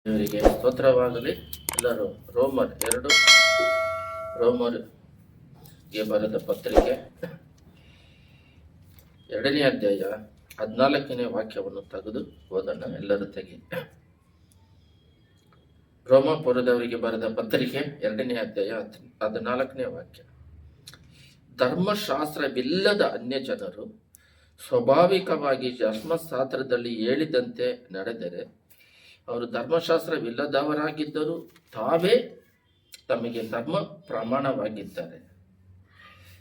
ಇವರಿಗೆ ಸ್ತೋತ್ರವಾಗಲಿ. ಎಲ್ಲರೂ ರೋಮರ್ಗೆ ಬರೆದ ಪತ್ರಿಕೆ 2ನೇ ಅಧ್ಯಾಯ 14ನೇ ವಾಕ್ಯವನ್ನು ತೆಗೆದು ಓದೋಣ. ಎಲ್ಲರೂ ತೆಗಿ. ರೋಮಾಪುರದವರಿಗೆ ಬರೆದ ಪತ್ರಿಕೆ 2ನೇ ಅಧ್ಯಾಯ 14ನೇ ವಾಕ್ಯ. ಧರ್ಮಶಾಸ್ತ್ರವಿಲ್ಲದ ಅನ್ಯ ಜನರು ಸ್ವಾಭಾವಿಕವಾಗಿ ಧರ್ಮಶಾಸ್ತ್ರದಲ್ಲಿ ಹೇಳಿದಂತೆ ನಡೆದರೆ ಅವರು ಧರ್ಮಶಾಸ್ತ್ರವಿಲ್ಲದವರಾಗಿದ್ದರೂ ತಾವೇ ತಮಗೆ ಧರ್ಮ ಪ್ರಮಾಣವಾಗಿದ್ದಾರೆ.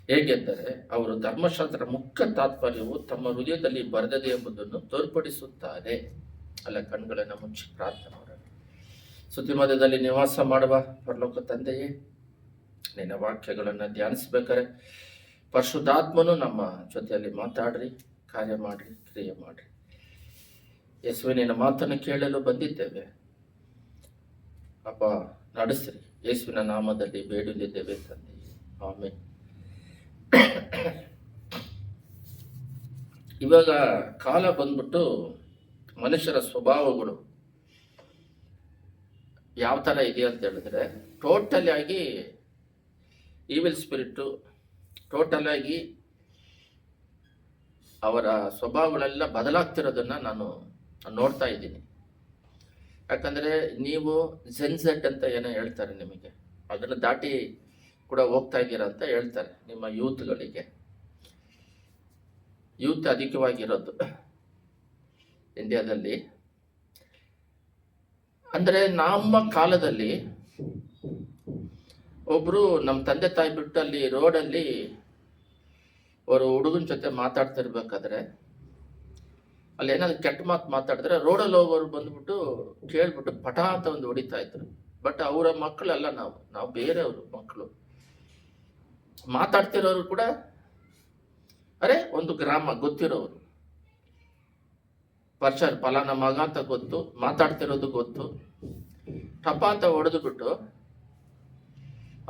ಹೇಗೆಂದರೆ ಅವರು ಧರ್ಮಶಾಸ್ತ್ರ ಮುಖ್ಯ ತಾತ್ಪರ್ಯವು ತಮ್ಮ ಹೃದಯದಲ್ಲಿ ಬರೆದದೆ ಎಂಬುದನ್ನು ತೋರ್ಪಡಿಸುತ್ತಾರೆ. ಅಲ್ಲ, ಕಣ್ಗಳನ್ನು ಮುಚ್ಚಿ ಪ್ರಾರ್ಥನೆ ಮಾಡೋಣ. ಸ್ತುತಿಮಧ್ಯದಲ್ಲಿ ನಿವಾಸ ಮಾಡುವ ಪರಲೋಕ ತಂದೆಯೇ, ನಿನ್ನ ವಾಕ್ಯಗಳನ್ನು ಧ್ಯಾನಿಸ್ಬೇಕಾರೆ ಪರಿಶುದ್ಧಾತ್ಮನು ನಮ್ಮ ಜೊತೆಯಲ್ಲಿ ಮಾತಾಡ್ರಿ, ಕಾರ್ಯ ಮಾಡ್ರಿ, ಕ್ರಿಯೆ ಮಾಡ್ರಿ. ಯೇಸುವೆ, ನಿನ್ನ ಮಾತನ್ನು ಕೇಳಲು ಬಂದಿದ್ದೇವೆ ಅಪ್ಪ, ನಡೆಸ್ರಿ. ಯೇಸುವಿನ ನಾಮದಲ್ಲಿ ಬೇಡುತ್ತಿದ್ದೇವೆ ತಂದೆ, ಆಮೆನ್. ಇವಾಗ ಕಾಲ ಬಂದ್ಬಿಟ್ಟು ಮನುಷ್ಯರ ಸ್ವಭಾವಗಳು ಯಾವ ಥರ ಇದೆ ಅಂತ ಹೇಳಿದ್ರೆ, ಟೋಟಲಿ ಆಗಿ ಈವಿಲ್ ಸ್ಪಿರಿಟ್ಟು, ಟೋಟಲ್ ಆಗಿ ಅವರ ಸ್ವಭಾವಗಳೆಲ್ಲ ಬದಲಾಗ್ತಿರೋದನ್ನ ನಾನು ನೋಡ್ತಾ ಇದ್ದೀನಿ. ಯಾಕಂದರೆ ನೀವು ಜೆನ್ಸೆಟ್ ಅಂತ ಏನೋ ಹೇಳ್ತಾರೆ, ನಿಮಗೆ ಅದನ್ನು ದಾಟಿ ಕೂಡ ಹೋಗ್ತಾ ಇದ್ದೀರಾ ಅಂತ ಹೇಳ್ತಾರೆ. ನಿಮ್ಮ ಯೂತ್ಗಳಿಗೆ, ಯೂತ್ ಅಧಿಕವಾಗಿರೋದು ಇಂಡಿಯಾದಲ್ಲಿ. ಅಂದರೆ ನಮ್ಮ ಕಾಲದಲ್ಲಿ ಒಬ್ಬರು ನಮ್ಮ ತಂದೆ ತಾಯಿ ಬಿಟ್ಟು ಅಲ್ಲಿ ರೋಡಲ್ಲಿ ಅವರು ಹುಡುಗನ ಜೊತೆ ಮಾತಾಡ್ತಿರ್ಬೇಕಾದ್ರೆ ಅಲ್ಲಿ ಏನಾದ್ರು ಕೆಟ್ಟ ಮಾತು ಮಾತಾಡಿದ್ರೆ ರೋಡಲ್ಲಿ ಹೋಗೋರು ಬಂದ್ಬಿಟ್ಟು ಕೇಳ್ಬಿಟ್ಟು ಪಟ ಅಂತ ಒಂದು ಹೊಡಿತಾ ಇದ್ರು. ಬಟ್ ಅವರ ಮಕ್ಕಳಲ್ಲ, ನಾವು ಬೇರೆಯವರು ಮಕ್ಕಳು. ಮಾತಾಡ್ತಿರೋರು ಕೂಡ ಅರೆ ಒಂದು ಗ್ರಾಮ ಗೊತ್ತಿರೋರು, ಪರ್ಷರ್ ಫಲಾನ ಮಗ ಅಂತ ಗೊತ್ತು, ಮಾತಾಡ್ತಿರೋದು ಗೊತ್ತು, ಟಪ ಅಂತ ಹೊಡೆದು ಬಿಟ್ಟು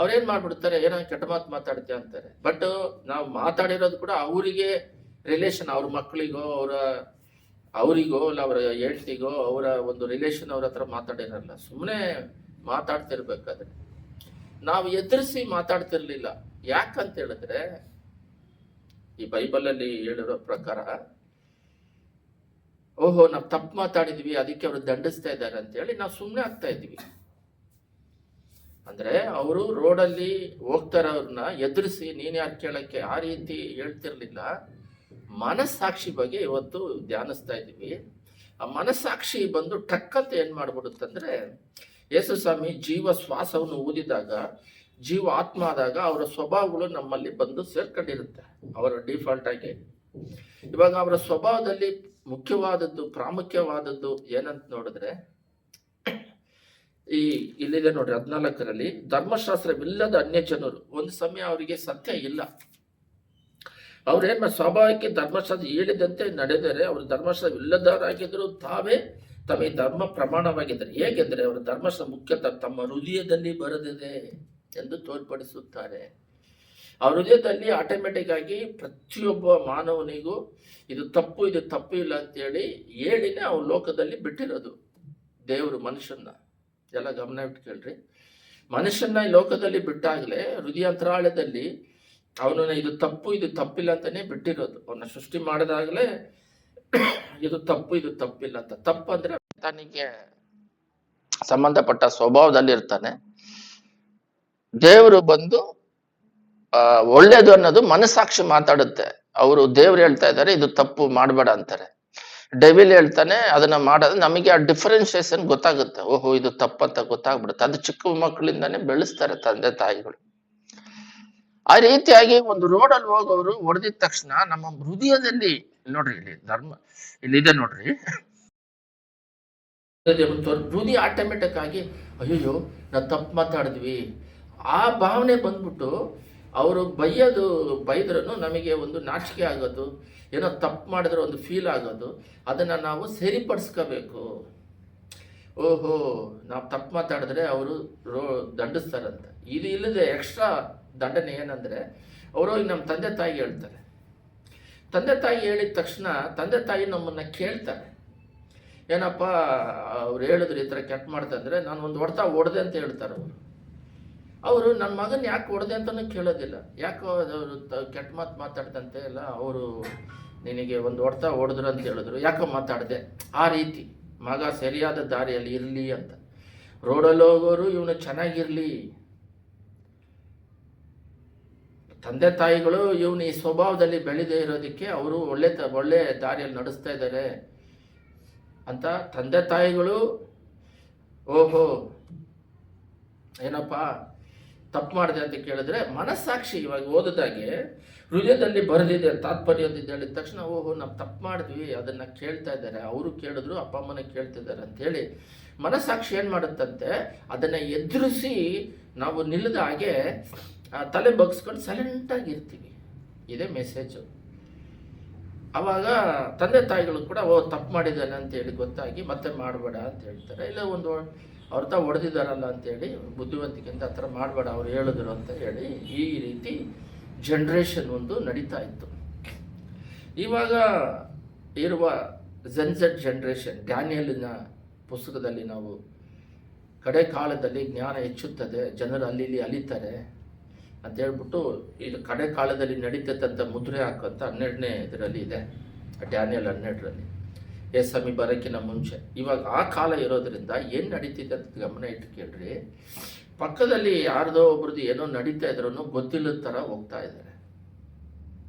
ಅವ್ರೇನ್ ಮಾಡ್ಬಿಡ್ತಾರೆ, ಏನೋ ಕೆಟ್ಟ ಮಾತು ಮಾತಾಡ್ತೀಯ ಅಂತಾರೆ. ಬಟ್ ನಾವು ಮಾತಾಡಿರೋದು ಕೂಡ ಅವರಿಗೆ ರಿಲೇಷನ್, ಅವ್ರ ಮಕ್ಕಳಿಗೋ ಅವರಿಗೋ ಇಲ್ಲ ಅವರ ಹೆಂಡತಿಗೋ ಅವರ ಒಂದು ರಿಲೇಷನ್ ಅವ್ರ ಹತ್ರ ಮಾತಾಡಿರಲ್ಲ. ಸುಮ್ಮನೆ ಮಾತಾಡ್ತಿರ್ಬೇಕಾದ್ರೆ ನಾವು ಎದುರಿಸಿ ಮಾತಾಡ್ತಿರ್ಲಿಲ್ಲ. ಯಾಕಂತ ಹೇಳಿದ್ರೆ ಈ ಬೈಬಲಲ್ಲಿ ಹೇಳಿರೋ ಪ್ರಕಾರ, ಓಹೋ ನಾವು ತಪ್ಪು ಮಾತಾಡಿದ್ವಿ ಅದಕ್ಕೆ ಅವರು ದಂಡಿಸ್ತಾ ಇದ್ದಾರೆ ಅಂತೇಳಿ ನಾವು ಸುಮ್ಮನೆ ಆಗ್ತಾ ಇದ್ವಿ. ಅಂದ್ರೆ ಅವರು ರೋಡಲ್ಲಿ ಹೋಗ್ತಾರವ್ರನ್ನ ಎದುರಿಸಿ ನೀನ್ ಯಾರು ಕೇಳಕ್ಕೆ ಆ ರೀತಿ ಹೇಳ್ತಿರ್ಲಿಲ್ಲ. ಮನಸ್ಸಾಕ್ಷಿ ಬಗ್ಗೆ ಇವತ್ತು ಧ್ಯಾನಿಸ್ತಾ ಇದ್ದೀವಿ. ಆ ಮನಸ್ಸಾಕ್ಷಿ ಬಂದು ಟಕ್ ಅಂತ ಏನ್ ಮಾಡ್ಬಿಡುತ್ತಂದ್ರೆ, ಯೇಸು ಸ್ವಾಮಿ ಜೀವ ಶ್ವಾಸವನ್ನು ಊದಿದಾಗ, ಜೀವ ಆತ್ಮ ಆದಾಗ ಅವರ ಸ್ವಭಾವಗಳು ನಮ್ಮಲ್ಲಿ ಬಂದು ಸೇರ್ಕೊಂಡಿರುತ್ತೆ, ಅವರ ಡಿಫಾಲ್ಟ್ ಆಗಿ. ಇವಾಗ ಅವರ ಸ್ವಭಾವದಲ್ಲಿ ಮುಖ್ಯವಾದದ್ದು, ಪ್ರಾಮುಖ್ಯವಾದದ್ದು ಏನಂತ ನೋಡಿದ್ರೆ, ಇಲ್ಲಿದೆ ನೋಡ್ರಿ 14ರಲ್ಲಿ, ಧರ್ಮಶಾಸ್ತ್ರವಿಲ್ಲದ ಅನ್ಯ ಜನರು. ಒಂದು ಸಮಯ ಅವರಿಗೆ ಸತ್ಯ ಇಲ್ಲ. ಅವ್ರೇನು ಸ್ವಾಭಾವಿಕ ಧರ್ಮಶಾಸ್ತ್ರ ಹೇಳಿದಂತೆ ನಡೆದರೆ ಅವರು ಧರ್ಮಶಾಸ್ತ್ರವಿಲ್ಲದವರಾಗಿದ್ದರು ತಾವೇ ತಮಗೆ ಧರ್ಮ ಪ್ರಮಾಣವಾಗಿದ್ದರು. ಹೇಗೆಂದರೆ ಅವರು ಧರ್ಮಶಾಸ್ತ್ರ ಮುಖ್ಯತಃ ತಮ್ಮ ಹೃದಯದಲ್ಲಿ ಬರೆದಿದೆ ಎಂದು ತೋರ್ಪಡಿಸುತ್ತಾರೆ. ಅವ್ರ ಹೃದಯದಲ್ಲಿ ಆಟೋಮೆಟಿಕ್ ಆಗಿ ಪ್ರತಿಯೊಬ್ಬ ಮಾನವನಿಗೂ ಇದು ತಪ್ಪು, ಇದು ತಪ್ಪು ಇಲ್ಲ ಅಂತೇಳಿ ಹೇಳಿನೇ ಅವ್ರ ಲೋಕದಲ್ಲಿ ಬಿಟ್ಟಿರೋದು ದೇವರು ಮನುಷ್ಯನ. ಎಲ್ಲ ಗಮನ ಇಟ್ಟು ಕೇಳ್ರಿ. ಮನುಷ್ಯನ ಈ ಲೋಕದಲ್ಲಿ ಬಿಟ್ಟಾಗಲೇ ಹೃದಯಾಂತರಾಳದಲ್ಲಿ ಅವನನ್ನ ಇದು ತಪ್ಪು, ಇದು ತಪ್ಪಿಲ್ಲ ಅಂತಾನೆ ಬಿಟ್ಟಿರೋದು. ಅವನ್ನ ಸೃಷ್ಟಿ ಮಾಡಿದಾಗಲೇ ಇದು ತಪ್ಪು, ಇದು ತಪ್ಪಿಲ್ಲ ಅಂತ. ತಪ್ಪು ಅಂದ್ರೆ ತನಗೆ ಸಂಬಂಧಪಟ್ಟ ಸ್ವಭಾವದಲ್ಲಿ ಇರ್ತಾನೆ. ದೇವರು ಬಂದು ಒಳ್ಳೇದು ಅನ್ನೋದು ಮನಸ್ಸಾಕ್ಷಿ ಮಾತಾಡುತ್ತೆ. ಅವರು ದೇವ್ರು ಹೇಳ್ತಾ ಇದ್ದಾರೆ ಇದು ತಪ್ಪು ಮಾಡಬೇಡ ಅಂತಾರೆ. ಡೆವಿಲ್ ಹೇಳ್ತಾನೆ ಅದನ್ನ ಮಾಡೋದು. ನಮಗೆ ಆ ಡಿಫರೆನ್ಸಿಯೇಷನ್ ಗೊತ್ತಾಗುತ್ತೆ. ಓಹೋ ಇದು ತಪ್ಪಂತ ಗೊತ್ತಾಗ್ಬಿಡುತ್ತೆ. ಅದು ಚಿಕ್ಕ ಮಕ್ಕಳಿಂದಾನೇ ಬೆಳೆಸ್ತಾರೆ ತಂದೆ ತಾಯಿಗಳು. ಆ ರೀತಿಯಾಗಿ ಒಂದು ರೋಡಲ್ಲಿ ಹೋಗೋರು ಹೊಡೆದಿದ ತಕ್ಷಣ ನಮ್ಮ ಹೃದಯದಲ್ಲಿ ನೋಡ್ರಿ, ಇಲ್ಲಿದೆ ನೋಡ್ರಿ, ಹೃದಯ ಆಟೋಮೆಟಿಕ್ ಆಗಿ ಅಯ್ಯೋ ನಾವು ತಪ್ಪು ಮಾತಾಡಿದ್ವಿ ಆ ಭಾವನೆ ಬಂದ್ಬಿಟ್ಟು ಅವರು ಬೈದ್ರೂ ನಮಗೆ ಒಂದು ನಾಚಿಕೆ ಆಗೋದು, ಏನೋ ತಪ್ಪು ಮಾಡಿದ್ರೆ ಒಂದು ಫೀಲ್ ಆಗೋದು, ಅದನ್ನು ನಾವು ಸರಿಪಡಿಸ್ಕೋಬೇಕು. ಓಹೋ ನಾವು ತಪ್ಪು ಮಾತಾಡಿದ್ರೆ ಅವರು ದಂಡಿಸ್ತಾರಂತ. ಇದು ಇಲ್ಲದೆ ಎಕ್ಸ್ಟ್ರಾ ದಂಡನೆ ಏನಂದರೆ, ಅವರು ನಮ್ಮ ತಂದೆ ತಾಯಿ ಹೇಳ್ತಾರೆ. ತಂದೆ ತಾಯಿ ಹೇಳಿದ ತಕ್ಷಣ ತಂದೆ ತಾಯಿ ನಮ್ಮನ್ನು ಕೇಳ್ತಾರೆ. ಏನಪ್ಪ ಅವ್ರು ಹೇಳಿದ್ರು ಈ ಥರ ಕೆಟ್ಟ ಮಾಡ್ತಂದ್ರೆ ನಾನು ಒಂದು ಹೊಡೆದೆ ಅಂತ ಹೇಳ್ತಾರೆ ಅವರು ನನ್ನ ಮಗನ ಯಾಕೆ ಹೊಡೆದೆ ಅಂತಲೂ ಕೇಳೋದಿಲ್ಲ. ಯಾಕೋ ಅವರು ಕೆಟ್ಟ ಮಾತಾಡ್ದಂತೆ ಎಲ್ಲ ಅವರು ನಿನಗೆ ಒಂದು ಹೊಡೆದ್ರು ಅಂತ ಹೇಳಿದ್ರು, ಯಾಕೋ ಮಾತಾಡಿದೆ. ಆ ರೀತಿ ಮಗ ಸರಿಯಾದ ದಾರಿಯಲ್ಲಿ ಇರಲಿ ಅಂತ. ರೋಡಲ್ಲಿ ಹೋಗೋರು ಇವನು ಚೆನ್ನಾಗಿರಲಿ, ತಂದೆ ತಾಯಿಗಳು ಇವನು ಈ ಸ್ವಭಾವದಲ್ಲಿ ಬೆಳೆದೇ ಇರೋದಕ್ಕೆ ಅವರು ಒಳ್ಳೆ ದಾರಿಯಲ್ಲಿ ನಡೆಸ್ತಾ ಇದ್ದಾರೆ ಅಂತ ತಂದೆ ತಾಯಿಗಳು ಓಹೋ ಏನಪ್ಪ ತಪ್ಪು ಮಾಡಿದೆ ಅಂತ ಕೇಳಿದ್ರೆ ಮನಸ್ಸಾಕ್ಷಿ ಇವಾಗ ಓದಿದಾಗೆ ಹೃದಯದಲ್ಲಿ ಬರೆದಿದೆ ತಾತ್ಪರ್ಯ ಅಂತ ಹೇಳಿದ ತಕ್ಷಣ ಓಹೋ ನಾವು ತಪ್ಪು ಮಾಡಿದ್ವಿ, ಅದನ್ನು ಕೇಳ್ತಾ ಇದ್ದಾರೆ, ಅವರು ಕೇಳಿದ್ರು ಅಪ್ಪ ಅಮ್ಮನ ಕೇಳ್ತಿದ್ದಾರೆ ಅಂಥೇಳಿ ಮನಸ್ಸಾಕ್ಷಿ ಏನು ಮಾಡುತ್ತಂತೆ, ಅದನ್ನು ಎದುರಿಸಿ ನಾವು ನಿಲ್ಲದ ಹಾಗೆ ತಲೆ ಬಗ್ಸ್ಕೊಂಡು ಸೈಲೆಂಟಾಗಿರ್ತೀವಿ. ಇದೇ ಮೆಸೇಜು. ಆವಾಗ ತಂದೆ ತಾಯಿಗಳು ಕೂಡ ತಪ್ಪು ಮಾಡಿದ್ದಾನೆ ಅಂತೇಳಿ ಗೊತ್ತಾಗಿ ಮತ್ತೆ ಮಾಡಬೇಡ ಅಂತ ಹೇಳ್ತಾರೆ. ಇಲ್ಲ ಒಂದು ಅವ್ರ ಹೊಡೆದಿದ್ದಾರಲ್ಲ ಅಂತೇಳಿ ಬುದ್ಧಿವಂತಿಕೆಯಿಂದ ಆ ಥರ ಮಾಡಬೇಡ ಅವ್ರು ಹೇಳಿದ್ರು ಅಂತ ಹೇಳಿ ಈ ರೀತಿ ಜನ್ರೇಷನ್ ಒಂದು ನಡೀತಾ ಇತ್ತು. ಇವಾಗ ಇರುವ ಜೆನ್ಝೆಡ್ ಜನ್ರೇಷನ್, ಡ್ಯಾನಿಯಲಿನ ಪುಸ್ತಕದಲ್ಲಿ ನಾವು ಕಡೆ ಕಾಲದಲ್ಲಿ ಜ್ಞಾನ ಹೆಚ್ಚುತ್ತದೆ, ಜನರು ಅಲ್ಲಿ ಅಲಿತಾರೆ ಅಂತ ಹೇಳ್ಬಿಟ್ಟು ಇದು ಕಡೆ ಕಾಲದಲ್ಲಿ ನಡೀತಕ್ಕಂಥ ಮುದ್ರೆ ಹಾಕುವಂಥ 12ನೇ ಇದರಲ್ಲಿ ಇದೆ, ಡ್ಯಾನಿಯಲ್ 12ರಲ್ಲಿ, ಯೇಸಮಿ ಬರೋಕ್ಕಿಂತ ಮುಂಚೆ. ಇವಾಗ ಆ ಕಾಲ ಇರೋದ್ರಿಂದ ಏನು ನಡೀತಿದೆ ಅಂತ ಗಮನ ಇಟ್ಟು ಕೇಳ್ರಿ. ಪಕ್ಕದಲ್ಲಿ ಯಾರ್ದೋ ಒಬ್ರದ್ದು ಏನೋ ನಡೀತಾ ಇದ್ರೂ ಗೊತ್ತಿಲ್ಲದ ಥರ ಹೋಗ್ತಾ ಇದ್ದಾರೆ.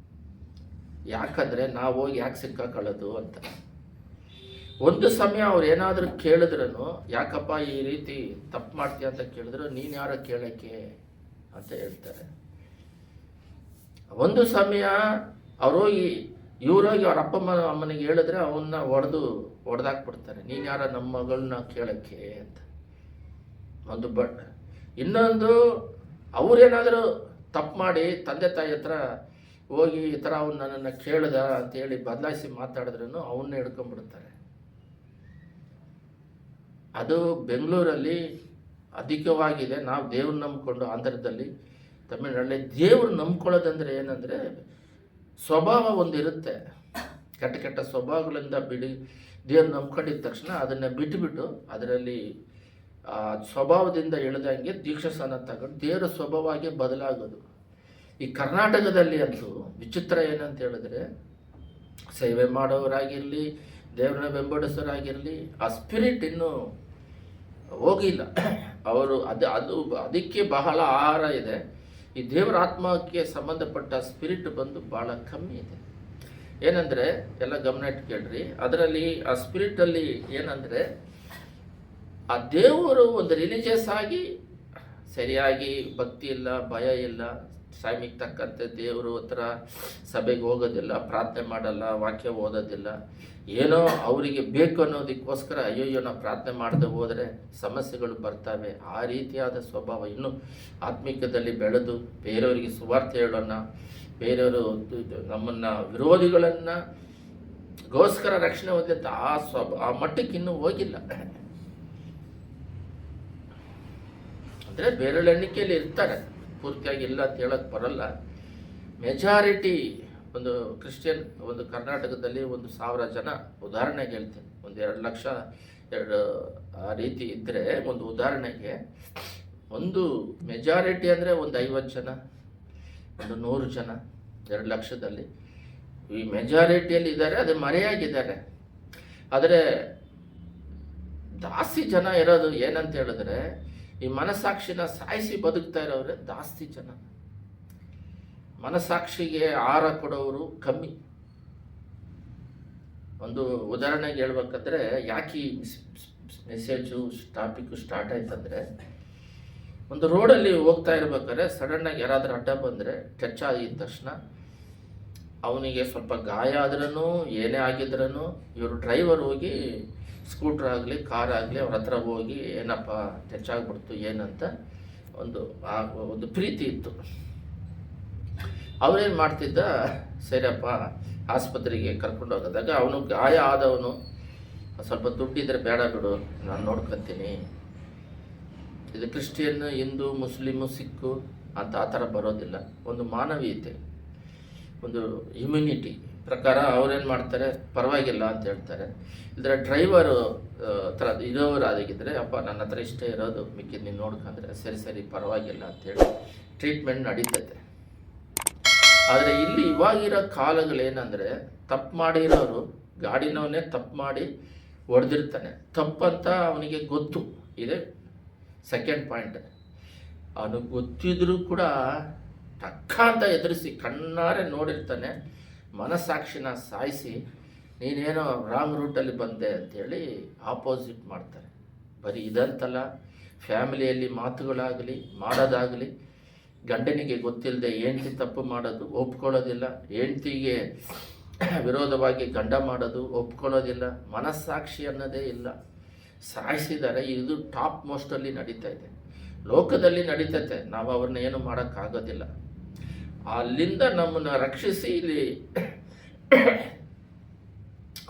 ಯಾಕಂದರೆ ನಾವು ಹೋಗಿ ಯಾಕೆ ಸಿಕ್ಕಾಕೊಳ್ಳೋದು ಅಂತ. ಒಂದು ಸಮಯ ಅವ್ರು ಏನಾದರೂ ಕೇಳಿದ್ರೂ ಯಾಕಪ್ಪ ಈ ರೀತಿ ತಪ್ಪು ಮಾಡ್ತೀಯ ಅಂತ ಕೇಳಿದ್ರು, ನೀನು ಯಾರ ಕೇಳೋಕ್ಕೆ ಅಂತ ಹೇಳ್ತಾರೆ. ಒಂದು ಸಮಯ ಅವ್ರೋಗಿ ಇವರೋಗಿ ಅವ್ರ ಅಪ್ಪ ಅಮ್ಮನಿಗೆ ಹೇಳಿದ್ರೆ ಅವನ್ನ ಹೊಡೆದಾಕ್ಬಿಡ್ತಾರೆ, ನೀನು ಯಾರ ನಮ್ಮ ಮಗಳನ್ನ ಕೇಳೋಕ್ಕೆ ಅಂತ. ಒಂದು ಇನ್ನೊಂದು ಅವರೇನಾದರೂ ತಪ್ಪು ಮಾಡಿ ತಂದೆ ತಾಯಿ ಹತ್ರ ಹೋಗಿ ಈ ಥರ ಅವ್ನು ನನ್ನನ್ನು ಕೇಳ್ದ ಅಂತೇಳಿ ಬದಲಾಯಿಸಿ ಮಾತಾಡಿದ್ರೂ ಅವನ್ನ ಹಿಡ್ಕೊಂಡ್ಬಿಡ್ತಾರೆ. ಅದು ಬೆಂಗಳೂರಲ್ಲಿ ಅಧಿಕವಾಗಿದೆ. ನಾವು ದೇವ್ರನ್ನ ನಂಬ್ಕೊಂಡು, ಆಂಧ್ರದಲ್ಲಿ, ತಮಿಳ್ನಾಡಲ್ಲಿ ದೇವ್ರು ನಂಬ್ಕೊಳ್ಳೋದಂದರೆ ಏನಂದರೆ ಸ್ವಭಾವ ಒಂದಿರುತ್ತೆ, ಕೆಟ್ಟ ಸ್ವಭಾವಗಳಿಂದ ದೇವ್ರು ನಂಬ್ಕೊಂಡಿದ್ದ ತಕ್ಷಣ ಅದನ್ನು ಬಿಟ್ಟುಬಿಟ್ಟು ಅದರಲ್ಲಿ ಸ್ವಭಾವದಿಂದ ಇಳಿದಂಗೆ ದೀಕ್ಷಾಸ್ನಾನ ತಗೊಂಡು ದೇವರ ಸ್ವಭಾವವಾಗಿ ಬದಲಾಗೋದು. ಈ ಕರ್ನಾಟಕದಲ್ಲಿ ಅಂತೂ ವಿಚಿತ್ರ ಏನಂತ ಹೇಳಿದ್ರೆ, ಸೇವೆ ಮಾಡೋರಾಗಿರಲಿ, ದೇವ್ರನ್ನ ಬೆಂಬಡಿಸೋರಾಗಿರಲಿ, ಆ ಸ್ಪಿರಿಟ್ ಇನ್ನೂ ಹೋಗಿಲ್ಲ. ಅವರು ಅದಕ್ಕೆ ಬಹಳ ಆಹಾರ ಇದೆ. ಈ ದೇವರ ಆತ್ಮಕ್ಕೆ ಸಂಬಂಧಪಟ್ಟ ಸ್ಪಿರಿಟ್ ಬಂದು ಭಾಳ ಕಮ್ಮಿ ಇದೆ. ಏನಂದರೆ ಎಲ್ಲ ಗಮನ ಇಟ್ಟು ಕೇಳ್ರಿ, ಅದರಲ್ಲಿ ಆ ಸ್ಪಿರಿಟಲ್ಲಿ ಏನಂದರೆ ಆ ದೇವರು ಒಂದು ರಿಲಿಜಿಯಸ್ ಆಗಿ ಸರಿಯಾಗಿ ಭಕ್ತಿ ಇಲ್ಲ, ಭಯ ಇಲ್ಲ, ಟೈಮಿಗೆ ತಕ್ಕಂತೆ ದೇವರು ಹತ್ರ ಸಭೆಗೆ ಹೋಗೋದಿಲ್ಲ, ಪ್ರಾರ್ಥನೆ ಮಾಡಲ್ಲ, ವಾಕ್ಯ ಓದೋದಿಲ್ಲ, ಏನೋ ಅವರಿಗೆ ಬೇಕು ಅನ್ನೋದಕ್ಕೋಸ್ಕರ ಅಯ್ಯೋ ನಾವು ಪ್ರಾರ್ಥನೆ ಮಾಡದೆ ಹೋದರೆ ಸಮಸ್ಯೆಗಳು ಬರ್ತವೆ. ಆ ರೀತಿಯಾದ ಸ್ವಭಾವ ಇನ್ನೂ ಆತ್ಮಿಕದಲ್ಲಿ ಬೆಳೆದು ಬೇರೆಯವರಿಗೆ ಸುವಾರ್ತೆ ಹೇಳೋಣ, ಬೇರೆಯವರು ನಮ್ಮನ್ನು ವಿರೋಧಿಗಳನ್ನು ಗೋಸ್ಕರ ರಕ್ಷಣೆ ಹೊಂದಂತ ಆ ಮಟ್ಟಕ್ಕೆ ಇನ್ನೂ ಹೋಗಿಲ್ಲ. ಅಂದರೆ ಬೇರೆಯವರ ಎಣ್ಣಿಕೆಯಲ್ಲಿ ಇರ್ತಾರೆ, ಪೂರ್ತಿಯಾಗಿ ಇಲ್ಲ ಅಂತ ಹೇಳೋಕ್ಕೆ ಬರಲ್ಲ. ಮೆಜಾರಿಟಿ ಒಂದು ಕ್ರಿಶ್ಚಿಯನ್ ಒಂದು ಕರ್ನಾಟಕದಲ್ಲಿ 1,000 ಜನ ಉದಾಹರಣೆಗೆ ಹೇಳ್ತೀನಿ, 2 ಲಕ್ಷ ಆ ರೀತಿ ಇದ್ದರೆ ಒಂದು ಉದಾಹರಣೆಗೆ ಒಂದು ಮೆಜಾರಿಟಿ ಅಂದರೆ 50 ಜನ, 100 ಜನ 2 ಲಕ್ಷದಲ್ಲಿ ಈ ಮೆಜಾರಿಟಿಯಲ್ಲಿ ಇದ್ದಾರೆ, ಅದು ಮರೆಯಾಗಿದ್ದಾರೆ. ಆದರೆ ಜಾಸ್ತಿ ಜನ ಇರೋದು ಏನಂತ ಹೇಳಿದ್ರೆ ಈ ಮನಸ್ಸಾಕ್ಷಿನ ಸಾಯಿಸಿ ಬದುಕ್ತಾ ಇರೋರೆ ಜಾಸ್ತಿ ಜನ. ಮನಸ್ಸಾಕ್ಷಿಗೆ ಆಹಾರ ಕೊಡೋರು ಕಮ್ಮಿ. ಒಂದು ಉದಾಹರಣೆಗೆ ಹೇಳ್ಬೇಕಂದ್ರೆ ಯಾಕೆ ಈ ಮೆಸೇಜು ಟಾಪಿಕ್ಕು ಸ್ಟಾರ್ಟ್ ಆಯ್ತಂದರೆ, ಒಂದು ರೋಡಲ್ಲಿ ಹೋಗ್ತಾ ಇರ್ಬೇಕಾದ್ರೆ ಸಡನ್ನಾಗಿ ಯಾರಾದರೂ ಅಡ್ಡ ಬಂದರೆ ಟಚ್ ಆಗಿದ ತಕ್ಷಣ ಅವನಿಗೆ ಸ್ವಲ್ಪ ಗಾಯ ಆದ್ರೂ ಏನೇ ಆಗಿದ್ರೂ ಇವರು ಡ್ರೈವರ್ ಹೋಗಿ ಸ್ಕೂಟ್ರ್ ಆಗಲಿ ಕಾರ್ ಆಗಲಿ ಅವ್ರ ಹತ್ರ ಹೋಗಿ ಏನಪ್ಪ ಟಚ್ ಆಗಿಬಿಡ್ತು ಏನಂತ ಒಂದು ಪ್ರೀತಿ ಇತ್ತು. ಅವನೇನು ಮಾಡ್ತಿದ್ದ, ಸರಿಯಪ್ಪ ಆಸ್ಪತ್ರೆಗೆ ಕರ್ಕೊಂಡು ಹೋಗೋದಾಗ ಅವನು ಗಾಯ ಆದವನು ಸ್ವಲ್ಪ ದುಡ್ಡಿದ್ರೆ ಬೇಡ ಬಿಡು ನಾನು ನೋಡ್ಕೊತೀನಿ. ಇದು ಕ್ರಿಶ್ಚಿಯನ್, ಹಿಂದೂ, ಮುಸ್ಲಿಮು, ಸಿಕ್ಕು ಅಂತ ಆ ಥರ ಬರೋದಿಲ್ಲ. ಒಂದು ಮಾನವೀಯತೆ, ಒಂದು ಹ್ಯುಮ್ಯಾನಿಟಿ, ಪ್ರಕಾರ ಅವ್ರೇನು ಮಾಡ್ತಾರೆ, ಪರವಾಗಿಲ್ಲ ಅಂತ ಹೇಳ್ತಾರೆ. ಇದ್ರೆ ಡ್ರೈವರು ಹತ್ರ ಇರೋರಾಗಿದ್ದರೆ, ಅಪ್ಪ ನನ್ನ ಹತ್ರ ಇಷ್ಟೇ ಇರೋದು, ಮಿಕ್ಕಿದ್ದು ನೀನು ನೋಡ್ಕೊಂಡ್ರೆ ಸರಿ ಪರವಾಗಿಲ್ಲ ಅಂತೇಳಿ ಟ್ರೀಟ್ಮೆಂಟ್ ನಡೀತೈತೆ. ಆದರೆ ಇಲ್ಲಿ ಇವಾಗಿರೋ ಕಾಲಗಳೇನೆಂದರೆ, ತಪ್ಪು ಮಾಡಿರೋರು ಗಾಡಿನವನ್ನೇ ತಪ್ಪು ಮಾಡಿ ಹೊಡೆದಿರ್ತಾನೆ, ತಪ್ಪಂತ ಅವನಿಗೆ ಗೊತ್ತು ಇದೆ. ಸೆಕೆಂಡ್ ಪಾಯಿಂಟ್, ಅವನಿಗೆ ಗೊತ್ತಿದ್ರೂ ಕೂಡ ಟಕ್ಕ ಅಂತ ಎದುರಿಸಿ ಕಣ್ಣಾರೆ ನೋಡಿರ್ತಾನೆ, ಮನಸ್ಸಾಕ್ಷಿನ ಸಾಯಿಸಿ ನೀನೇನೋ ರಾಂಗ್ ರೂಟಲ್ಲಿ ಬಂದೆ ಅಂಥೇಳಿ ಆಪೋಸಿಟ್ ಮಾಡ್ತಾರೆ. ಬರೀ ಇದಂತಲ್ಲ, ಫ್ಯಾಮಿಲಿಯಲ್ಲಿ ಮಾತುಗಳಾಗಲಿ ಮಾಡೋದಾಗಲಿ, ಗಂಡನಿಗೆ ಗೊತ್ತಿಲ್ಲದೆ ಹೆಂಡ್ತಿ ತಪ್ಪು ಮಾಡೋದು ಒಪ್ಕೊಳ್ಳೋದಿಲ್ಲ, ಹೆಂಡ್ತಿಗೆ ವಿರೋಧವಾಗಿ ಗಂಡ ಮಾಡೋದು ಒಪ್ಕೊಳ್ಳೋದಿಲ್ಲ, ಮನಸ್ಸಾಕ್ಷಿ ಅನ್ನೋದೇ ಇಲ್ಲ, ಸಾಯಿಸಿದ್ದಾರೆ. ಇದು ಟಾಪ್ ಮೋಸ್ಟಲ್ಲಿ ನಡೀತಾ ಇದೆ, ಲೋಕದಲ್ಲಿ ನಡೀತೈತೆ. ನಾವು ಅವ್ರನ್ನ ಏನು ಮಾಡೋಕ್ಕಾಗೋದಿಲ್ಲ. ಅಲ್ಲಿಂದ ನಮ್ಮನ್ನು ರಕ್ಷಿಸಿ ಇಲ್ಲಿ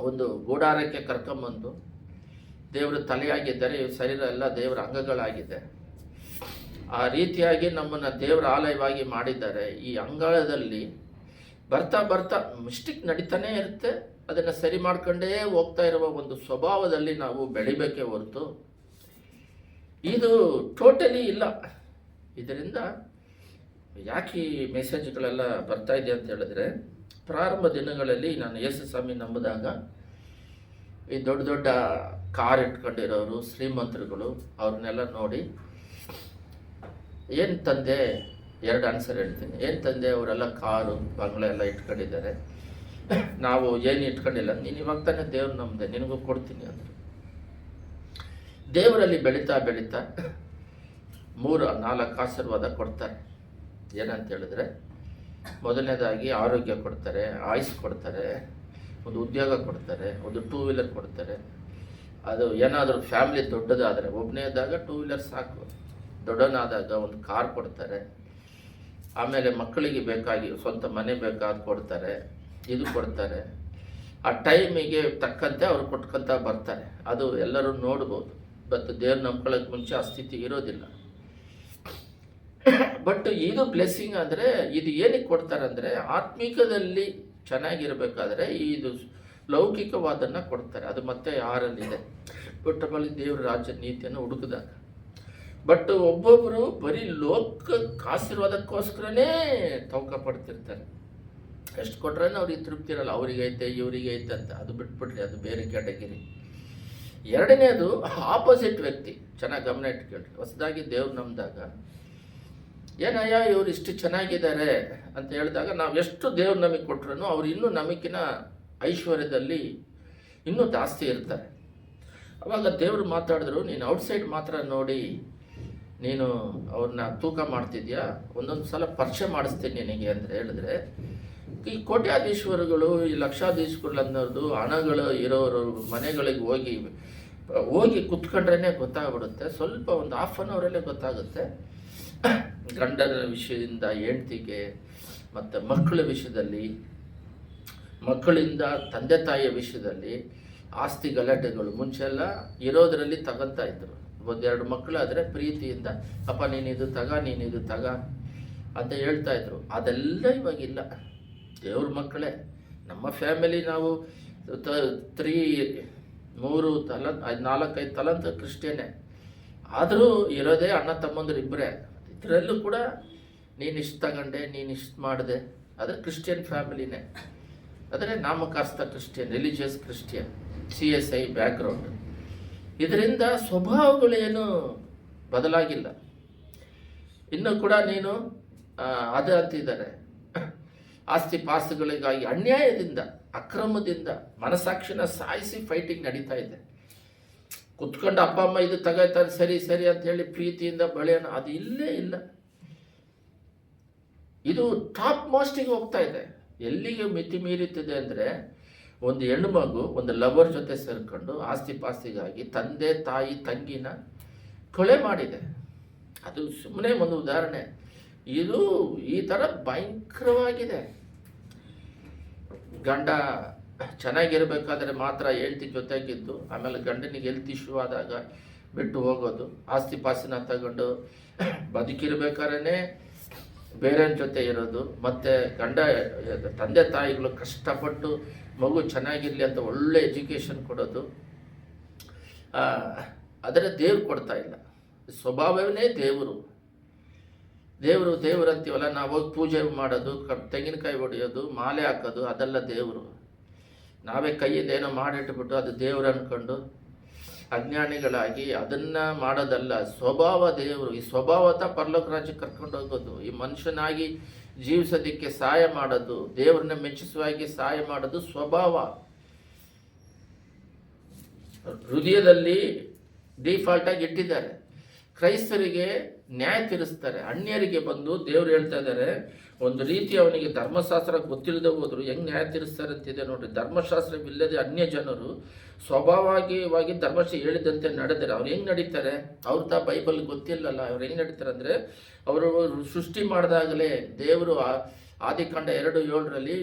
ಒಂದು ಗೂಡಾರಕ್ಕೆ ಕರ್ಕೊಂಬಂದು, ದೇವರು ತಲೆಯಾಗಿದ್ದರೆ ಶರೀರ ಎಲ್ಲ ದೇವರ ಅಂಗಗಳಾಗಿದೆ, ಆ ರೀತಿಯಾಗಿ ನಮ್ಮನ್ನು ದೇವರ ಆಲಯವಾಗಿ ಮಾಡಿದ್ದಾರೆ. ಈ ಅಂಗಳದಲ್ಲಿ ಬರ್ತಾ ಮಿಸ್ಟೇಕ್ ನಡೀತಾನೇ ಇರುತ್ತೆ, ಅದನ್ನು ಸರಿ ಮಾಡ್ಕೊಂಡೇ ಹೋಗ್ತಾ ಇರುವ ಒಂದು ಸ್ವಭಾವದಲ್ಲಿ ನಾವು ಬೆಳಿಬೇಕೇ ಹೊರತು ಇದು ಟೋಟಲಿ ಇಲ್ಲ. ಇದರಿಂದ ಯಾಕೆ ಈ ಮೆಸೇಜ್ಗಳೆಲ್ಲ ಬರ್ತಾ ಇದೆ ಅಂತ ಹೇಳಿದ್ರೆ, ಪ್ರಾರಂಭ ದಿನಗಳಲ್ಲಿ ನಾನು ಯೇಸು ಸ್ವಾಮಿ ನಂಬಿದಾಗ ಈ ದೊಡ್ಡ ಕಾರ್ ಇಟ್ಕೊಂಡಿರೋರು ಶ್ರೀಮಂತರುಗಳು ಅವ್ರನ್ನೆಲ್ಲ ನೋಡಿ, ಏನು ತಂದೆ, 2 ಆನ್ಸರ್ ಹೇಳ್ತೀನಿ. ಏನು ತಂದೆ, ಅವರೆಲ್ಲ ಕಾರು ಬಂಗ್ಲೆ ಎಲ್ಲ ಇಟ್ಕೊಂಡಿದ್ದಾರೆ, ನಾವು ಏನು ಇಟ್ಕೊಂಡಿಲ್ಲ, ನೀನು ಇವಾಗ ತಾನೇ ದೇವ್ರು ನಂಬಿದೆ, ನಿನಗೂ ಕೊಡ್ತೀನಿ ಅಂದರು. ದೇವರಲ್ಲಿ ಬೆಳೀತಾ 3-4 ಆಶೀರ್ವಾದ ಕೊಡ್ತಾರೆ. ಏನಂತ ಹೇಳಿದ್ರೆ, ಮೊದಲನೇದಾಗಿ ಆರೋಗ್ಯ ಕೊಡ್ತಾರೆ, ಆಯುಸ್ ಕೊಡ್ತಾರೆ, ಒಂದು ಉದ್ಯೋಗ ಕೊಡ್ತಾರೆ, ಒಂದು 2 ವೀಲರ್ ಕೊಡ್ತಾರೆ. ಅದು ಏನಾದರೂ ಫ್ಯಾಮಿಲಿ ದೊಡ್ಡದಾದರೆ, ಒಬ್ಬನೇದಾಗ 2 ವೀಲರ್ ಸಾಕು, ದೊಡ್ಡನಾದಾಗ ಒಂದು ಕಾರ್ ಕೊಡ್ತಾರೆ. ಆಮೇಲೆ ಮಕ್ಕಳಿಗೆ ಬೇಕಾಗಿ ಸ್ವಂತ ಮನೆ ಬೇಕಾದ ಕೊಡ್ತಾರೆ, ಇದು ಕೊಡ್ತಾರೆ. ಆ ಟೈಮಿಗೆ ತಕ್ಕಂತೆ ಅವ್ರು ಕೊಟ್ಕೊತ ಬರ್ತಾರೆ. ಅದು ಎಲ್ಲರೂ ನೋಡ್ಬೋದು. ಬಟ್ ದೇವ್ರು ನಂಬ್ಕೊಳ್ಳೋಕೆ ಮುಂಚೆ ಆ ಸ್ಥಿತಿ ಇರೋದಿಲ್ಲ. ಬಟ್ ಇದು ಬ್ಲೆಸ್ಸಿಂಗ್ ಅಂದರೆ, ಇದು ಏನಕ್ಕೆ ಕೊಡ್ತಾರೆ ಅಂದರೆ, ಆತ್ಮಿಕದಲ್ಲಿ ಚೆನ್ನಾಗಿರಬೇಕಾದ್ರೆ ಇದು ಲೌಕಿಕವಾದನ್ನು ಕೊಡ್ತಾರೆ. ಅದು ಮತ್ತೆ ಯಾರಲ್ಲಿದೆ, ಬಟ್ ಬಳಿ ದೇವ್ರ ರಾಜ್ಯ ನೀತಿಯನ್ನು ಹುಡುಕಿದಾಗ. ಬಟ್ ಒಬ್ಬೊಬ್ಬರು ಬರೀ ಲೋಕಕ್ಕೆ ಆಶೀರ್ವಾದಕ್ಕೋಸ್ಕರನೇ ತವಕ ಪಡ್ತಿರ್ತಾರೆ. ಎಷ್ಟು ಕೊಟ್ರೆ ಅವ್ರಿಗೆ ತೃಪ್ತಿ ಇರಲ್ಲ, ಅವರಿಗೈತೆ ಇವರಿಗೈತೆ ಅಂತ. ಅದು ಬಿಟ್ಬಿಟ್ರಿ, ಅದು ಬೇರೆ ಕ್ಯಾಟಗಿರಿ. ಎರಡನೇದು ಆಪೋಸಿಟ್ ವ್ಯಕ್ತಿ. ಚೆನ್ನಾಗಿ ಗಮನ ಇಟ್ಕೊಳ್ರಿ. ಹೊಸದಾಗಿ ದೇವ್ರು ನಂಬಿದಾಗ, ಏನಯ್ಯ ಇವ್ರು ಇಷ್ಟು ಚೆನ್ನಾಗಿದ್ದಾರೆ ಅಂತ ಹೇಳಿದಾಗ, ನಾವು ಎಷ್ಟು ದೇವ್ರು ನಮಗೆ ಕೊಟ್ರೂ ಅವ್ರು ಇನ್ನೂ ನಮಗಿನ ಐಶ್ವರ್ಯದಲ್ಲಿ ಇನ್ನೂ ಜಾಸ್ತಿ ಇರ್ತಾರೆ. ಅವಾಗ ದೇವರು ಮಾತಾಡಿದ್ರು, ನೀನು ಔಟ್ಸೈಡ್ ಮಾತ್ರ ನೋಡಿ ನೀನು ಅವ್ರನ್ನ ತೂಕ ಮಾಡ್ತಿದ್ಯಾ, ಒಂದೊಂದು ಸಲ ಪರಿಚಯ ಮಾಡಿಸ್ತೀನಿ ನಿನಗೆ ಅಂತ ಹೇಳಿದ್ರೆ, ಈ ಕೋಟ್ಯಾಧೀಶ್ವರಗಳು, ಈ ಲಕ್ಷಾಧೀಶ್ವರಗಳು ಅನ್ನೋದು ಹಣಗಳು ಇರೋರು ಮನೆಗಳಿಗೆ ಹೋಗಿ ಕುತ್ಕೊಂಡ್ರೇ ಗೊತ್ತಾಗ್ಬಿಡುತ್ತೆ. ಸ್ವಲ್ಪ ಒಂದು 1/2 ಅವರಲ್ಲೇ ಗೊತ್ತಾಗುತ್ತೆ. ಗಂಡನ ವಿಷಯದಿಂದ ಹೆಂಡ್ತಿಗೆ, ಮತ್ತು ಮಕ್ಕಳ ವಿಷಯದಲ್ಲಿ, ಮಕ್ಕಳಿಂದ ತಂದೆ ತಾಯಿಯ ವಿಷಯದಲ್ಲಿ, ಆಸ್ತಿ ಗಲಾಟೆಗಳು ಮುಂಚೆಲ್ಲ ಇರೋದರಲ್ಲಿ ತಗೊಂತಾ ಇದ್ರು. 1-2 ಮಕ್ಕಳಾದರೆ ಪ್ರೀತಿಯಿಂದ, ಅಪ್ಪ ನೀನಿದು ತಗ ಅಂತ ಹೇಳ್ತಾ ಇದ್ರು. ಅದೆಲ್ಲ ಇವಾಗಿಲ್ಲ. ದೇವ್ರ ಮಕ್ಕಳೇ, ನಮ್ಮ ಫ್ಯಾಮಿಲಿ ನಾವು 4-5 ತಲಂತ ಕ್ರಿಶ್ಚಿಯನ್ನೇ, ಆದರೂ ಇರೋದೇ ಅಣ್ಣ ತಮ್ಮಂದ್ರು ಇಬ್ಬರೇ. ಇದರಲ್ಲೂ ಕೂಡ ನೀನಿಷ್ಟು ತಗೊಂಡೆ, ನೀನಿಷ್ಟು ಮಾಡಿದೆ, ಅದು ಕ್ರಿಶ್ಚಿಯನ್ ಫ್ಯಾಮಿಲಿನೇ. ಆದರೆ ನಾಮಕಾಸ್ತ Christian, religious Christian, CSI background. ಇದರಿಂದ ಸ್ವಭಾವಗಳೇನು ಬದಲಾಗಿಲ್ಲ. ಇನ್ನೂ ಕೂಡ ನೀನು ಅದು ಅಂತಿದ್ದಾರೆ, ಆಸ್ತಿ ಪಾಸ್ತಿಗಳಿಗಾಗಿ ಅನ್ಯಾಯದಿಂದ, ಅಕ್ರಮದಿಂದ ಮನಸ್ಸಾಕ್ಷಿನ ಸಾಯಿಸಿ ಫೈಟಿಂಗ್ ನಡೀತಾ ಇದೆ. ಕುತ್ಕೊಂಡು ಅಪ್ಪ ಅಮ್ಮ ಇದು ತಗೋತಾರೆ, ಸರಿ ಅಂತ ಹೇಳಿ ಪ್ರೀತಿಯಿಂದ ಬಳೆಯೋಣ, ಅದು ಇಲ್ಲೇ ಇಲ್ಲ. ಇದು ಟಾಪ್ ಮೋಸ್ಟಿಗೆ ಹೋಗ್ತಾ ಇದೆ. ಎಲ್ಲಿಗೆ ಮಿತಿ ಮೀರುತ್ತಿದೆ ಅಂದರೆ, ಒಂದು ಹೆಣ್ಣು ಮಗು ಒಂದು ಲವರ್ ಜೊತೆ ಸೇರಿಕೊಂಡು ಆಸ್ತಿ ಪಾಸ್ತಿಗಾಗಿ ತಂದೆ ತಾಯಿ ತಂಗಿನ ಕೊಲೆ ಮಾಡಿದೆ. ಅದು ಸುಮ್ಮನೆ ಒಂದು ಉದಾಹರಣೆ. ಇದು ಈ ಥರ ಭಯಂಕರವಾಗಿದೆ. ಗಂಡ ಚೆನ್ನಾಗಿರಬೇಕಾದ್ರೆ ಮಾತ್ರ ಹೆಂಡ್ತಿ ಜೊತೆಗಿದ್ದು, ಆಮೇಲೆ ಗಂಡನಿಗೆ ಹೆಲ್ತ್ ಇಶ್ಯೂ ಆದಾಗ ಬಿಟ್ಟು ಹೋಗೋದು, ಆಸ್ತಿ ಪಾಸ್ತಿನ ತಗೊಂಡು ಬದುಕಿರ್ಬೇಕಾದ್ರೆ ಬೇರೆಯವ್ರ ಜೊತೆ ಇರೋದು, ಮತ್ತು ತಂದೆ ತಾಯಿಗಳು ಕಷ್ಟಪಟ್ಟು ಮಗು ಚೆನ್ನಾಗಿರಲಿ ಅಂತ ಒಳ್ಳೆ ಎಜುಕೇಷನ್ ಕೊಡೋದು, ಆದರೆ ದೇವ್ರು ಕೊಡ್ತಾ ಇಲ್ಲ. ಸ್ವಭಾವವೇ ದೇವರು ಅಂತೀವಲ್ಲ, ನಾವು ಹೋಗಿ ಪೂಜೆ ಮಾಡೋದು, ತೆಂಗಿನಕಾಯಿ ಹೊಡೆಯೋದು, ಮಾಲೆ ಹಾಕೋದು, ಅದೆಲ್ಲ ದೇವರು. ನಾವೇ ಕೈಯಿಂದ ಏನೋ ಮಾಡಿಟ್ಬಿಟ್ಟು ಅದು ದೇವ್ರು ಅಂದ್ಕೊಂಡು ಅಜ್ಞಾನಿಗಳಾಗಿ ಅದನ್ನು ಮಾಡೋದಲ್ಲ. ಸ್ವಭಾವ ದೇವರು. ಈ ಸ್ವಭಾವತ ಪರಲೋಕ ರಾಜ್ಯಕ್ಕೆ ಕರ್ಕೊಂಡು ಹೋಗೋದು, ಈ ಮನುಷ್ಯನಾಗಿ ಜೀವಿಸೋದಕ್ಕೆ ಸಹಾಯ ಮಾಡೋದು, ದೇವ್ರನ್ನ ಮೆಚ್ಚಿಸುವಾಗಿ ಸಹಾಯ ಮಾಡೋದು ಸ್ವಭಾವ. ಹೃದಯದಲ್ಲಿ ಡಿಫಾಲ್ಟಾಗಿ ಇಟ್ಟಿದ್ದಾರೆ. ಕ್ರೈಸ್ತರಿಗೆ ನ್ಯಾಯ ತೀರಿಸ್ತಾರೆ. ಅನ್ಯರಿಗೆ ಬಂದು ದೇವ್ರು ಹೇಳ್ತಾ ಇದ್ದಾರೆ, ಒಂದು ರೀತಿ ಅವನಿಗೆ ಧರ್ಮಶಾಸ್ತ್ರ ಗೊತ್ತಿಲ್ಲದೆ ಹೋದ್ರು ಹೆಂಗೆ ನ್ಯಾಯ ತೀರಿಸ್ತಾರೆ ಅಂತಿದೆ ನೋಡ್ರಿ. ಧರ್ಮಶಾಸ್ತ್ರವಿಲ್ಲದೆ ಅನ್ಯ ಜನರು ಸ್ವಾಭಾವಿಕವಾಗಿ ಧರ್ಮಶಾಸ್ತ್ರ ಹೇಳಿದಂತೆ ನಡೆದರೆ ಅವ್ರು ಹೆಂಗೆ ನಡೀತಾರೆ? ಅವ್ರ ಬೈಬಲ್ ಗೊತ್ತಿಲ್ಲಲ್ಲ, ಅವ್ರು ಹೆಂಗೆ ನಡೀತಾರೆ ಅಂದರೆ, ಅವರು ಸೃಷ್ಟಿ ಮಾಡಿದಾಗಲೇ ದೇವರು ಆದಿಕಾಂಡ 2:7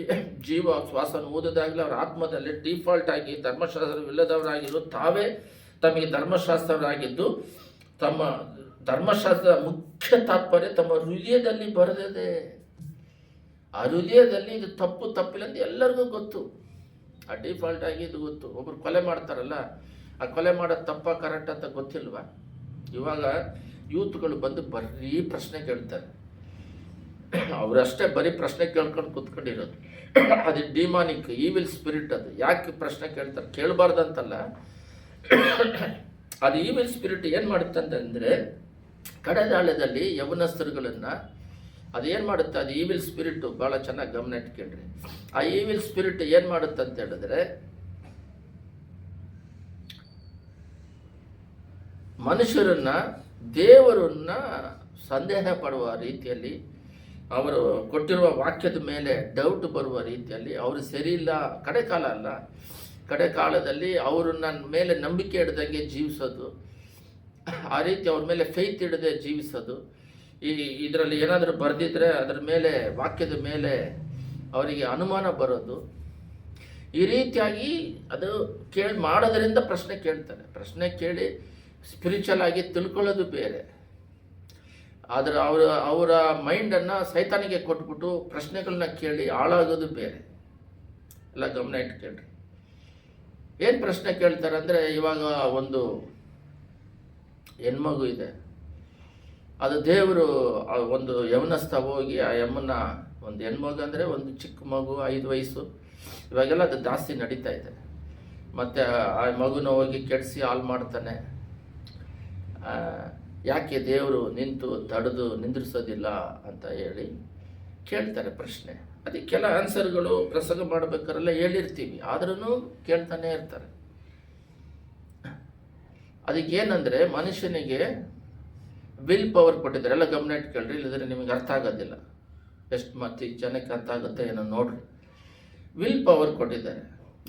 ಜೀವ ಶ್ವಾಸನ ಊದಿದಾಗಲೇ ಅವ್ರ ಆತ್ಮದಲ್ಲಿ ಡಿಫಾಲ್ಟ್ ಆಗಿ ಧರ್ಮಶಾಸ್ತ್ರವಿಲ್ಲದವರಾಗಿದ್ದು ತಾವೇ ತಮಗೆ ಧರ್ಮಶಾಸ್ತ್ರರಾಗಿದ್ದು, ತಮ್ಮ ಧರ್ಮಶಾಸ್ತ್ರದ ಮುಖ್ಯ ತಾತ್ಪರ್ಯ ತಮ್ಮ ಹೃದಯದಲ್ಲಿ ಬರೆದಿದೆ. ಆ ಹೃದಯದಲ್ಲಿ ಇದು ತಪ್ಪಿಲ್ಲ ಅಂತ ಎಲ್ಲರಿಗೂ ಗೊತ್ತು. ಆ ಡಿಫಾಲ್ಟ್ ಆಗಿ ಇದು ಗೊತ್ತು. ಒಬ್ರು ಕೊಲೆ ಮಾಡ್ತಾರಲ್ಲ, ಆ ಕೊಲೆ ಮಾಡೋದು ತಪ್ಪ ಕರೆಕ್ಟ್ ಅಂತ ಗೊತ್ತಿಲ್ವಾ? ಇವಾಗ ಯೂತ್ಗಳು ಬಂದು ಬರೀ ಪ್ರಶ್ನೆ ಕೇಳ್ತಾರೆ. ಅವರಷ್ಟೇ ಬರೀ ಪ್ರಶ್ನೆ ಕೇಳ್ಕೊಂಡು ಕೂತ್ಕೊಂಡಿರೋದು. ಅದು ಡಿಮಾನಿಕ್ ಈವಿಲ್ ಸ್ಪಿರಿಟ್. ಅದು ಯಾಕೆ ಪ್ರಶ್ನೆ ಕೇಳ್ತಾರೆ? ಕೇಳಬಾರ್ದಂತಲ್ಲ, ಅದು ಈವಿಲ್ ಸ್ಪಿರಿಟ್ ಏನು ಮಾಡುತ್ತಂತಂದರೆ, ಕಡೆದಾಳದಲ್ಲಿ ಯವನಸ್ಥರುಗಳನ್ನು ಅದೇನು ಮಾಡುತ್ತೆ? ಅದು ಈವಿಲ್ ಸ್ಪಿರಿಟ್ಟು. ಭಾಳ ಚೆನ್ನಾಗಿ ಗಮನ ಇಟ್ಕೊಂಡ್ರಿ. ಆ ಈವಿಲ್ ಸ್ಪಿರಿಟ್ ಏನು ಮಾಡುತ್ತೆ ಅಂತ ಹೇಳಿದ್ರೆ, ಮನುಷ್ಯರನ್ನ ದೇವರನ್ನ ಸಂದೇಹ ಪಡುವ ರೀತಿಯಲ್ಲಿ, ಅವರು ಕೊಟ್ಟಿರುವ ವಾಕ್ಯದ ಮೇಲೆ ಡೌಟ್ ಬರುವ ರೀತಿಯಲ್ಲಿ, ಅವರು ಸರಿ ಇಲ್ಲ, ಕಡೆ ಕಾಲದಲ್ಲಿ ಅವ್ರನ್ನ ಮೇಲೆ ನಂಬಿಕೆ ಇಡದಂಗೆ ಜೀವಿಸೋದು, ಆ ರೀತಿ ಅವ್ರ ಮೇಲೆ ಫೇತ್ ಇಡದೆ ಜೀವಿಸೋದು. ಇದರಲ್ಲಿ ಏನಾದರೂ ಬರೆದಿದ್ರೆ ಅದರ ಮೇಲೆ, ವಾಕ್ಯದ ಮೇಲೆ ಅವರಿಗೆ ಅನುಮಾನ ಬರೋದು. ಈ ರೀತಿಯಾಗಿ ಅದು ಮಾಡೋದರಿಂದ ಪ್ರಶ್ನೆ ಕೇಳ್ತಾರೆ. ಪ್ರಶ್ನೆ ಕೇಳಿ ಸ್ಪಿರಿಚುವಲ್ ಆಗಿ ತಿಳ್ಕೊಳ್ಳೋದು ಬೇರೆ. ಆದರೆ ಅವರ ಮೈಂಡನ್ನು ಸೈತಾನಿಗೆ ಕೊಟ್ಬಿಟ್ಟು ಪ್ರಶ್ನೆಗಳನ್ನ ಕೇಳಿ ಹಾಳಾಗೋದು ಬೇರೆ. ಎಲ್ಲ ಗಮನ ಇಟ್ಕೊಳ್ರಿ. ಏನು ಪ್ರಶ್ನೆ ಕೇಳ್ತಾರೆ ಅಂದರೆ, ಇವಾಗ ಒಂದು ಹೆಣ್ಮಗು ಇದೆ, ಅದು ದೇವರು ಒಂದು ಯವನಸ್ಥ ಹೋಗಿ ಆ ಎಮ್ಮನ್ನ, ಒಂದು ಹೆಣ್ಮಗು ಅಂದರೆ ಒಂದು ಚಿಕ್ಕ ಮಗು 5 ವಯಸ್ಸು, ಇವಾಗೆಲ್ಲ ಅದು ಜಾಸ್ತಿ ನಡೀತಾ ಇದೆ. ಮತ್ತು ಆ ಮಗುನ ಹೋಗಿ ಕೆಡಿಸಿ ಹಾಳು ಮಾಡ್ತಾನೆ. ಯಾಕೆ ದೇವರು ನಿಂತು ತಡೆದು ನಿಂದ್ರಿಸೋದಿಲ್ಲ ಅಂತ ಹೇಳಿ ಕೇಳ್ತಾರೆ ಪ್ರಶ್ನೆ. ಅದಕ್ಕೆಲ್ಲ ಆನ್ಸರ್ಗಳು ಪ್ರಸಂಗ ಮಾಡಬೇಕಾರೆಲ್ಲ ಹೇಳಿರ್ತೀವಿ, ಆದ್ರೂ ಕೇಳ್ತಾನೆ ಇರ್ತಾರೆ. ಅದಕ್ಕೇನಂದರೆ, ಮನುಷ್ಯನಿಗೆ ವಿಲ್ ಪವರ್ ಕೊಟ್ಟಿದ್ದಾರೆ. ಎಲ್ಲ ಗಮನ ಇಟ್ಕೊಳ್ರಿ, ಇಲ್ಲದ್ರೆ ನಿಮಗೆ ಅರ್ಥ ಆಗೋದಿಲ್ಲ. ಎಷ್ಟು ಮತ್ತೆ ಜನಕ್ಕೆ ಅರ್ಥ ಆಗುತ್ತೆ ಏನೋ ನೋಡ್ರಿ. ವಿಲ್ ಪವರ್ ಕೊಟ್ಟಿದ್ದಾರೆ.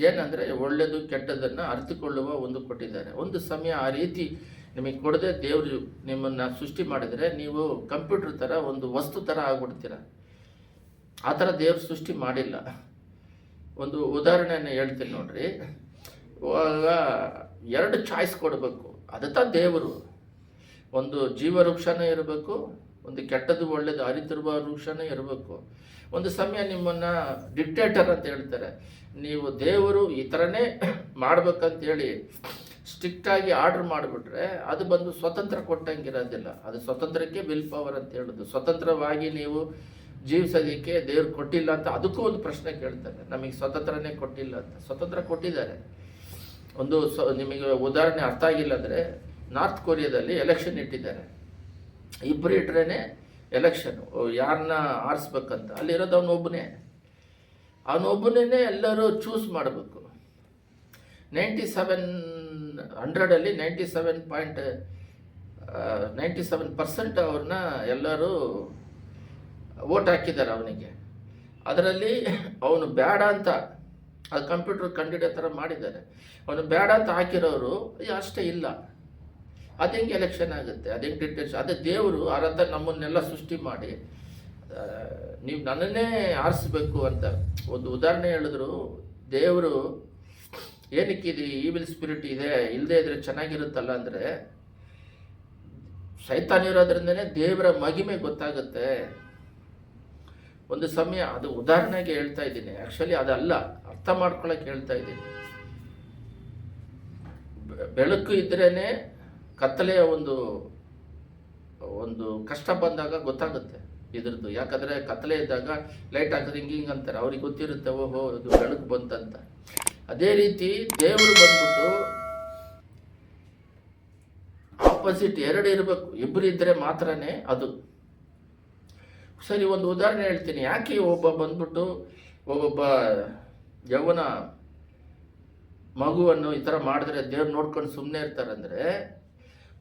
ಏನಂದರೆ, ಒಳ್ಳೆಯದು ಕೆಟ್ಟದನ್ನು ಅರಿತುಕೊಳ್ಳುವ ಒಂದು ಕೊಟ್ಟಿದ್ದಾರೆ. ಒಂದು ಸಮಯ ಆ ರೀತಿ ನಿಮಗೆ ಕೊಡದೆ ದೇವರು ನಿಮ್ಮನ್ನು ಸೃಷ್ಟಿ ಮಾಡಿದರೆ, ನೀವು ಕಂಪ್ಯೂಟರ್ ಥರ ಒಂದು ವಸ್ತು ಥರ ಆಗ್ಬಿಡ್ತೀರ. ಆ ಥರ ದೇವ್ರು ಸೃಷ್ಟಿ ಮಾಡಿಲ್ಲ. ಒಂದು ಉದಾಹರಣೆಯನ್ನು ಹೇಳ್ತೀನಿ ನೋಡ್ರಿ. ಇವಾಗ 2 ಚಾಯ್ಸ್ ಕೊಡಬೇಕು. ಅದತ್ತ ದೇವರು. ಒಂದು ಜೀವ ವೃಕ್ಷನೇ ಇರಬೇಕು, ಒಂದು ಕೆಟ್ಟದ್ದು ಒಳ್ಳೆಯದು ಅರಿತಿರುವ ವೃಕ್ಷನೇ ಇರಬೇಕು. ಒಂದು ಸಮಯ ನಿಮ್ಮನ್ನು ಡಿಕ್ಟೇಟರ್ ಅಂತ ಹೇಳ್ತಾರೆ. ನೀವು ದೇವರು ಈ ಥರನೇ ಮಾಡ್ಬೇಕಂತೇಳಿ ಸ್ಟ್ರಿಕ್ಟಾಗಿ ಆರ್ಡ್ರ್ ಮಾಡಿಬಿಟ್ರೆ ಅದು ಬಂದು ಸ್ವತಂತ್ರ ಕೊಟ್ಟಂಗಿರೋದಿಲ್ಲ. ಅದು ಸ್ವತಂತ್ರಕ್ಕೆ ವಿಲ್ ಪವರ್ ಅಂತ ಹೇಳೋದು. ಸ್ವತಂತ್ರವಾಗಿ ನೀವು ಜೀವಿಸೋದಕ್ಕೆ ದೇವ್ರು ಕೊಟ್ಟಿಲ್ಲ ಅಂತ ಅದಕ್ಕೂ ಒಂದು ಪ್ರಶ್ನೆ ಕೇಳ್ತಾರೆ. ನಮಗೆ ಸ್ವತಂತ್ರನೇ ಕೊಟ್ಟಿಲ್ಲ ಅಂತ. ಸ್ವತಂತ್ರ ಕೊಟ್ಟಿದ್ದಾರೆ. ಒಂದು ನಿಮಗೆ ಉದಾಹರಣೆ ಅರ್ಥ ಆಗಿಲ್ಲ ಅಂದರೆ, ನಾರ್ತ್ ಕೊರಿಯಾದಲ್ಲಿ ಎಲೆಕ್ಷನ್ ಇಟ್ಟಿದ್ದಾರೆ. ಇಬ್ಬರು ಇಟ್ಟರೆ ಎಲೆಕ್ಷನ್ ಯಾರನ್ನ ಆರಿಸ್ಬೇಕಂತ. ಅಲ್ಲಿರೋದು ಅವನೊಬ್ಬನೇ ಎಲ್ಲರೂ ಚೂಸ್ ಮಾಡಬೇಕು. 100ರಲ್ಲಿ 97% ಅವ್ರನ್ನ ಎಲ್ಲರೂ ವೋಟ್ ಹಾಕಿದ್ದಾರೆ ಅವನಿಗೆ. ಅದರಲ್ಲಿ ಅವನು ಬೇಡ ಅಂತ, ಅದು ಕಂಪ್ಯೂಟರ್ ಕಂಡಿಡೋ ಥರ ಮಾಡಿದ್ದಾರೆ. ಅವನು ಬೇಡ ಅಂತ ಹಾಕಿರೋರು ಅಷ್ಟೇ ಇಲ್ಲ. ಅದು ಹೆಂಗೆ ಎಲೆಕ್ಷನ್ ಆಗುತ್ತೆ? ಅದು ಹೆಂಗೆ ಡಿಟೇಲ್ಸ್? ಅದೇ ದೇವರು ಅರ್ಥ ನಮ್ಮನ್ನೆಲ್ಲ ಸೃಷ್ಟಿ ಮಾಡಿ ನೀವು ನನ್ನನ್ನೇ ಆರಿಸ್ಬೇಕು ಅಂತ ಒಂದು ಉದಾಹರಣೆ ಹೇಳಿದ್ರು. ದೇವರು ಏನಕ್ಕೆ ಇದು ಈವಿಲ್ ಸ್ಪಿರಿಟ್ ಇದೆ, ಇಲ್ಲದೇ ಇದ್ರೆ ಚೆನ್ನಾಗಿರುತ್ತಲ್ಲ ಅಂದರೆ, ಸೈತಾನ್ ಇರೋದ್ರಿಂದನೇ ದೇವರ ಮಹಿಮೆ ಗೊತ್ತಾಗುತ್ತೆ. ಒಂದು ಸಮಯ, ಅದು ಉದಾಹರಣೆಗೆ ಹೇಳ್ತಾ ಇದ್ದೀನಿ, ಆ್ಯಕ್ಚುಲಿ ಅದಲ್ಲ, ಅರ್ಥ ಮಾಡ್ಕೊಳಕ್ಕೆ ಹೇಳ್ತಾ ಇದ್ದೀನಿ. ಬೆಳಕು ಇದ್ರೇ ಕತ್ತಲೆಯ ಒಂದು ಕಷ್ಟ ಬಂದಾಗ ಗೊತ್ತಾಗುತ್ತೆ ಇದ್ರದ್ದು. ಯಾಕಂದರೆ ಕತ್ತಲೆ ಇದ್ದಾಗ ಲೈಟ್ ಹಾಕಿದ್ರೆ ಹಿಂಗೆ ಅಂತಾರೆ, ಅವ್ರಿಗೆ ಗೊತ್ತಿರುತ್ತೆ, ಓಹೋ ಇದು ಬೆಳಕು ಬಂತಂತ. ಅದೇ ರೀತಿ ದೇವರು ಬಂದ್ಬಿಟ್ಟು ಆಪೋಸಿಟ್ ಎರಡು ಇರಬೇಕು, ಇಬ್ಬರು ಇದ್ದರೆ ಮಾತ್ರನೇ ಅದು ಸರಿ. ಒಂದು ಉದಾಹರಣೆ ಹೇಳ್ತೀನಿ. ಯಾಕೆ ಒಬ್ಬೊಬ್ಬ ಯೌವನ ಮಗುವನ್ನು ಈ ಥರ ಮಾಡಿದ್ರೆ ದೇವ್ರು ನೋಡ್ಕೊಂಡು ಸುಮ್ಮನೆ ಇರ್ತಾರಂದರೆ,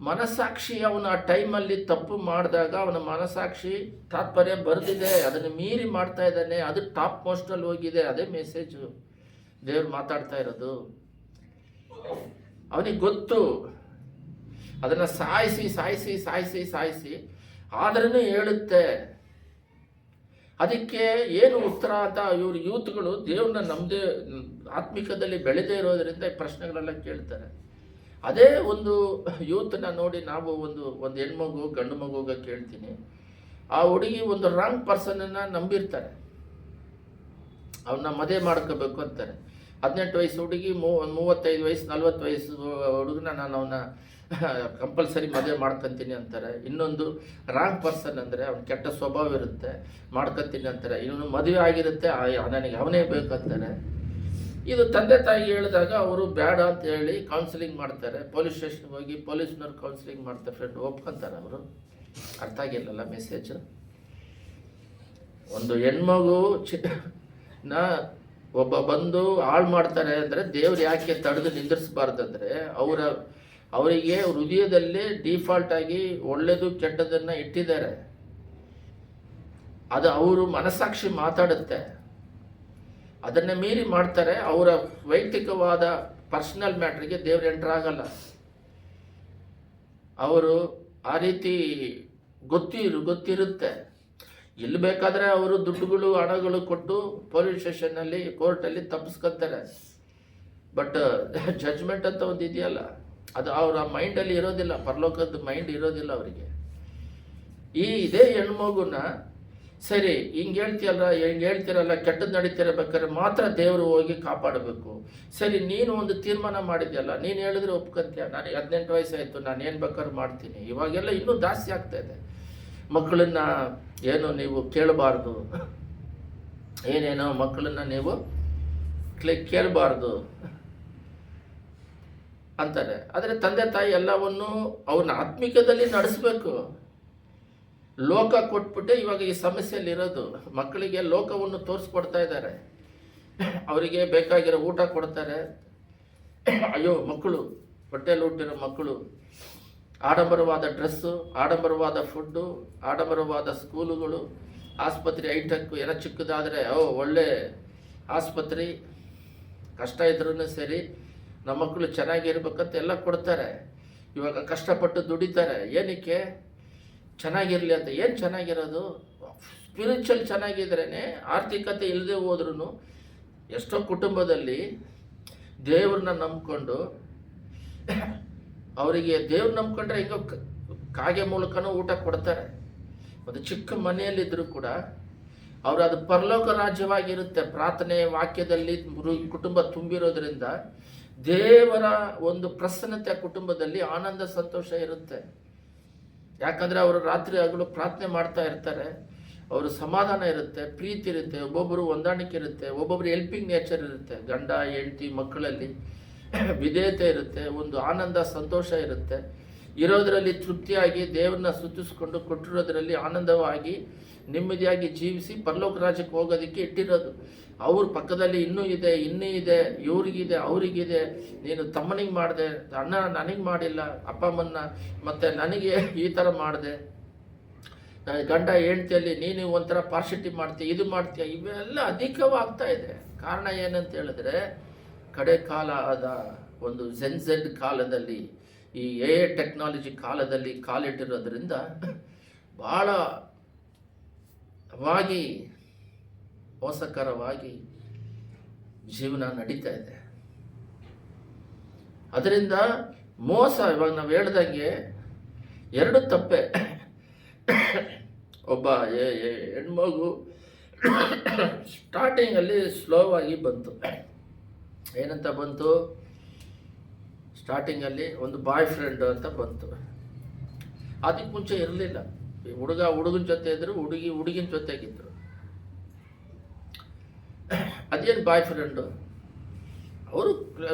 ಮನಸ್ಸಾಕ್ಷಿ ಅವನು ಆ ಟೈಮಲ್ಲಿ ತಪ್ಪು ಮಾಡಿದಾಗ ಅವನ ಮನಸ್ಸಾಕ್ಷಿ ತಾತ್ಪರ್ಯ ಬರೆದಿದೆ, ಅದನ್ನು ಮೀರಿ ಮಾಡ್ತಾ ಇದ್ದಾನೆ, ಅದು ಟಾಪ್ ಮೋಸ್ಟಲ್ಲಿ ಹೋಗಿದೆ. ಅದೇ ಮೆಸೇಜು ದೇವ್ರು ಮಾತಾಡ್ತಾ ಇರೋದು. ಅವನಿಗೆ ಗೊತ್ತು, ಅದನ್ನು ಸಾಯಿಸಿ ಆದ್ರೂ ಹೇಳುತ್ತೆ. ಅದಕ್ಕೆ ಏನು ಉತ್ತರ ಅಂತ ಇವರು ಯೂತ್ಗಳು ದೇವ್ರನ್ನ ನಮ್ಮದೇ ಆತ್ಮಿಕದಲ್ಲಿ ಬೆಳೆದೇ ಇರೋದರಿಂದ ಈ ಪ್ರಶ್ನೆಗಳೆಲ್ಲ ಕೇಳ್ತಾರೆ. ಅದೇ ಒಂದು ಯೂತ್ನ ನೋಡಿ ನಾವು ಒಂದು ಹೆಣ್ಮಗು ಗಂಡು ಮಗುಗ ಕೇಳ್ತೀನಿ, ಆ ಹುಡುಗಿ ಒಂದು ರಾಂಗ್ ಪರ್ಸನನ್ನು ನಂಬಿರ್ತಾರೆ, ಅವನ್ನ ಮದುವೆ ಮಾಡ್ಕೋಬೇಕು ಅಂತಾರೆ. 18 ವಯಸ್ಸು ಹುಡುಗಿ 35 ವಯಸ್ಸು 40 ವಯಸ್ಸು ಹುಡುಗನ ನಾನು ಅವನ್ನ ಕಂಪಲ್ಸರಿ ಮದುವೆ ಮಾಡ್ಕೊತೀನಿ ಅಂತಾರೆ. ಇನ್ನೊಂದು ರಾಂಗ್ ಪರ್ಸನ್ ಅಂದರೆ ಅವ್ನು ಕೆಟ್ಟ ಸ್ವಭಾವ ಇರುತ್ತೆ, ಮಾಡ್ಕೊತೀನಿ ಅಂತಾರೆ. ಇನ್ನೊಂದು ಮದುವೆ ಆಗಿರುತ್ತೆ, ನನಗೆ ಅವನೇ ಬೇಕಂತಾರೆ. ಇದು ತಂದೆ ತಾಯಿಗೆ ಹೇಳಿದಾಗ ಅವರು ಬೇಡ ಅಂತ ಹೇಳಿ ಕೌನ್ಸಿಲಿಂಗ್ ಮಾಡ್ತಾರೆ. ಪೊಲೀಸ್ ಸ್ಟೇಷನ್ಗೆ ಹೋಗಿ ಪೊಲೀಸ್ನವ್ರು ಕೌನ್ಸಿಲಿಂಗ್ ಮಾಡ್ತಾರೆ, ಫ್ರೆಂಡ್ ಒಪ್ಕೊಂತಾರೆ. ಅವರು ಅರ್ಥ ಆಗಿಲ್ಲಲ್ಲ ಮೆಸೇಜು. ಒಂದು ಹೆಣ್ಮಗು ಒಬ್ಬ ಬಂದು ಹಾಳು ಮಾಡ್ತಾರೆ ಅಂದರೆ ದೇವ್ರು ಯಾಕೆ ತಡೆದು ನಿಂದಿರಿಸಬಾರ್ದಂದ್ರೆ, ಅವರಿಗೆ ಹೃದಯದಲ್ಲೇ ಡಿಫಾಲ್ಟ್ ಆಗಿ ಒಳ್ಳೆಯದು ಕೆಟ್ಟದನ್ನು ಇಟ್ಟಿದ್ದಾರೆ. ಅದು ಅವರು ಮನಸ್ಸಾಕ್ಷಿ ಮಾತಾಡುತ್ತೆ, ಅದನ್ನು ಮೀರಿ ಮಾಡ್ತಾರೆ. ಅವರ ವೈಯಕ್ತಿಕವಾದ ಪರ್ಸನಲ್ ಮ್ಯಾಟ್ರಿಗೆ ದೇವ್ರು ಎಂಟರ್ ಆಗಲ್ಲ. ಅವರು ಆ ರೀತಿ ಗೊತ್ತಿರುತ್ತೆ. ಇಲ್ಲಿ ಬೇಕಾದರೆ ಅವರು ದುಡ್ಡುಗಳು ಹಣಗಳು ಕೊಟ್ಟು ಪೊಲೀಸ್ ಸ್ಟೇಷನ್ನಲ್ಲಿ ಕೋರ್ಟಲ್ಲಿ ತಪ್ಪಿಸ್ಕೊತಾರೆ. ಬಟ್ ಜಡ್ಜ್ಮೆಂಟ್ ಅಂತ ಒಂದು ಇದೆಯಲ್ಲ, ಅದು ಅವರ ಮೈಂಡಲ್ಲಿ ಇರೋದಿಲ್ಲ, ಪರಲೋಕದ ಮೈಂಡ್ ಇರೋದಿಲ್ಲ ಅವರಿಗೆ. ಇದೇ ಹೆಣ್ಮಗುನ ಸರಿ ಹಿಂಗೆ ಹೇಳ್ತೀರಲ್ಲ ಕೆಟ್ಟದ್ದು ನಡೀತಿರಬೇಕಾದ್ರೆ ಮಾತ್ರ ದೇವರು ಹೋಗಿ ಕಾಪಾಡಬೇಕು. ಸರಿ, ನೀನು ಒಂದು ತೀರ್ಮಾನ ಮಾಡಿದ್ಯಲ್ಲ, ನೀನು ಹೇಳಿದ್ರೆ ಒಪ್ಕೊಂತೀಯ. ನನಗೆ 18 ವಯಸ್ಸಾಯಿತು, ನಾನು ಏನು ಬೇಕಾದ್ರೂ ಮಾಡ್ತೀನಿ. ಇವಾಗೆಲ್ಲ ಇನ್ನೂ ಜಾಸ್ತಿ ಆಗ್ತಾ ಇದೆ. ಮಕ್ಕಳನ್ನ ಏನು ನೀವು ಕೇಳಬಾರ್ದು, ಏನೇನೋ ಮಕ್ಕಳನ್ನ ನೀವು ಕೇಳಬಾರ್ದು ಅಂತಾರೆ. ಆದರೆ ತಂದೆ ತಾಯಿ ಎಲ್ಲವನ್ನು ಅವನ ಆತ್ಮಿಕದಲ್ಲಿ ನಡೆಸಬೇಕು. ಲೋಕ ಕೊಟ್ಬಿಟ್ಟು ಇವಾಗ ಈ ಸಮಸ್ಯೆಯಲ್ಲಿರೋದು. ಮಕ್ಕಳಿಗೆ ಲೋಕವನ್ನು ತೋರಿಸ್ಕೊಡ್ತಾ ಇದ್ದಾರೆ, ಅವರಿಗೆ ಬೇಕಾಗಿರೋ ಊಟ ಕೊಡ್ತಾರೆ. ಅಯ್ಯೋ ಮಕ್ಕಳು, ಹೊಟ್ಟೆಯಲ್ಲಿ ಹುಟ್ಟಿರೋ ಮಕ್ಕಳು ಆಡಂಬರವಾದ ಡ್ರೆಸ್ಸು, ಆಡಂಬರವಾದ ಫುಡ್ಡು, ಆಡಂಬರವಾದ ಸ್ಕೂಲುಗಳು, ಆಸ್ಪತ್ರೆ ಹೈಟೆಕ್ಕು. ಏನೋ ಚಿಕ್ಕದಾದರೆ ಒಳ್ಳೆ ಆಸ್ಪತ್ರೆ, ಕಷ್ಟ ಇದ್ರೂ ಸರಿ ನಮ್ಮ ಮಕ್ಕಳು ಚೆನ್ನಾಗಿರ್ಬೇಕಂತ ಎಲ್ಲ ಕೊಡ್ತಾರೆ. ಇವಾಗ ಕಷ್ಟಪಟ್ಟು ದುಡಿತಾರೆ, ಏನಕ್ಕೆ? ಚೆನ್ನಾಗಿರಲಿ ಅಂತ. ಏನು ಚೆನ್ನಾಗಿರೋದು? ಸ್ಪಿರಿಚುವಲ್ ಚೆನ್ನಾಗಿದ್ರೇ, ಆರ್ಥಿಕತೆ ಇಲ್ಲದೆ ಹೋದ್ರೂ ಎಷ್ಟೋ ಕುಟುಂಬದಲ್ಲಿ ದೇವ್ರನ್ನ ನಂಬ್ಕೊಂಡು, ಅವರಿಗೆ ದೇವ್ರು ನಂಬ್ಕೊಂಡ್ರೆ ಹಿಂಗೋ ಕಾಗೆ ಮೂಲಕನೂ ಊಟ ಕೊಡ್ತಾರೆ. ಒಂದು ಚಿಕ್ಕ ಮನೆಯಲ್ಲಿದ್ದರೂ ಕೂಡ ಅವರು ಅದು ಪರಲೋಕ ರಾಜ್ಯವಾಗಿರುತ್ತೆ. ಪ್ರಾರ್ಥನೆ ವಾಕ್ಯದಲ್ಲಿ ಕುಟುಂಬ ತುಂಬಿರೋದ್ರಿಂದ ದೇವರ ಒಂದು ಪ್ರಸನ್ನತೆ ಕುಟುಂಬದಲ್ಲಿ ಆನಂದ ಸಂತೋಷ ಇರುತ್ತೆ. ಯಾಕಂದರೆ ಅವರು ರಾತ್ರಿ ಹಗಲು ಪ್ರಾರ್ಥನೆ ಮಾಡ್ತಾ ಇರ್ತಾರೆ, ಅವರು ಸಮಾಧಾನ ಇರುತ್ತೆ, ಪ್ರೀತಿ ಇರುತ್ತೆ, ಒಬ್ಬೊಬ್ಬರು ಹೊಂದಾಣಿಕೆ ಇರುತ್ತೆ, ಒಬ್ಬೊಬ್ಬರು ಹೆಲ್ಪಿಂಗ್ ನೇಚರ್ ಇರುತ್ತೆ. ಗಂಡ ಹೆಂಡತಿ ಮಕ್ಕಳಲ್ಲಿ ವಿಧೇಯತೆ ಇರುತ್ತೆ, ಒಂದು ಆನಂದ ಸಂತೋಷ ಇರುತ್ತೆ. ಇರೋದರಲ್ಲಿ ತೃಪ್ತಿಯಾಗಿ ದೇವ್ರನ್ನ ಸ್ತುತಿಸ್ಕೊಂಡು ಕೊಟ್ಟಿರೋದ್ರಲ್ಲಿ ಆನಂದವಾಗಿ ನೆಮ್ಮದಿಯಾಗಿ ಜೀವಿಸಿ ಪರಲೋಕ ರಾಜ್ಯಕ್ಕೆ ಹೋಗೋದಕ್ಕೆ ಇಟ್ಟಿರೋದು. ಅವ್ರ ಪಕ್ಕದಲ್ಲಿ ಇನ್ನೂ ಇದೆ, ಇವ್ರಿಗಿದೆ, ಅವರಿಗಿದೆ. ನೀನು ತಮ್ಮನಿಗೆ ಮಾಡಿದೆ, ಅಣ್ಣ ನನಗೆ ಮಾಡಿಲ್ಲ, ಅಪ್ಪ ಅಮ್ಮನ್ನ ಮತ್ತು ನನಗೆ ಈ ಥರ ಮಾಡಿದೆ, ಗಂಡ ಹೆಂಡ್ತಿಯಲ್ಲಿ ನೀನು ಒಂಥರ ಪಾರ್ಸಿಟಿ ಮಾಡ್ತೀಯ, ಇದು ಮಾಡ್ತೀಯ. ಇವೆಲ್ಲ ಅಧಿಕವಾಗ್ತಾ ಇದೆ. ಕಾರಣ ಏನಂತ ಹೇಳಿದ್ರೆ, ಕಡೆ ಕಾಲದ ಒಂದು ಝೆಡ್ ಕಾಲದಲ್ಲಿ, ಈ ಟೆಕ್ನಾಲಜಿ ಕಾಲದಲ್ಲಿ ಕಾಲಿಟ್ಟಿರೋದ್ರಿಂದ ಬಹಳವಾಗಿ ಮೋಸಕರವಾಗಿ ಜೀವನ ನಡೀತಾ ಇದೆ. ಅದರಿಂದ ಮೋಸ, ಇವಾಗ ನಾವು ಹೇಳ್ದಂಗೆ ಎರಡು ತಪ್ಪೆ. ಒಬ್ಬ ಹೆಣ್ಮಗು ಸ್ಟಾರ್ಟಿಂಗಲ್ಲಿ ಸ್ಲೋ ಆಗಿ ಬಂತು. ಏನಂತ ಬಂತು? ಸ್ಟಾರ್ಟಿಂಗಲ್ಲಿ ಒಂದು ಬಾಯ್ ಫ್ರೆಂಡ್ ಅಂತ ಬಂತು. ಅದಕ್ಕೆ ಮುಂಚೆ ಇರಲಿಲ್ಲ. ಹುಡುಗನ ಜೊತೆ ಇದ್ರು, ಹುಡುಗಿನ ಜೊತೆಗಿದ್ರು. ಅದೇನು ಬಾಯ್ ಫ್ರೆಂಡು? ಅವರು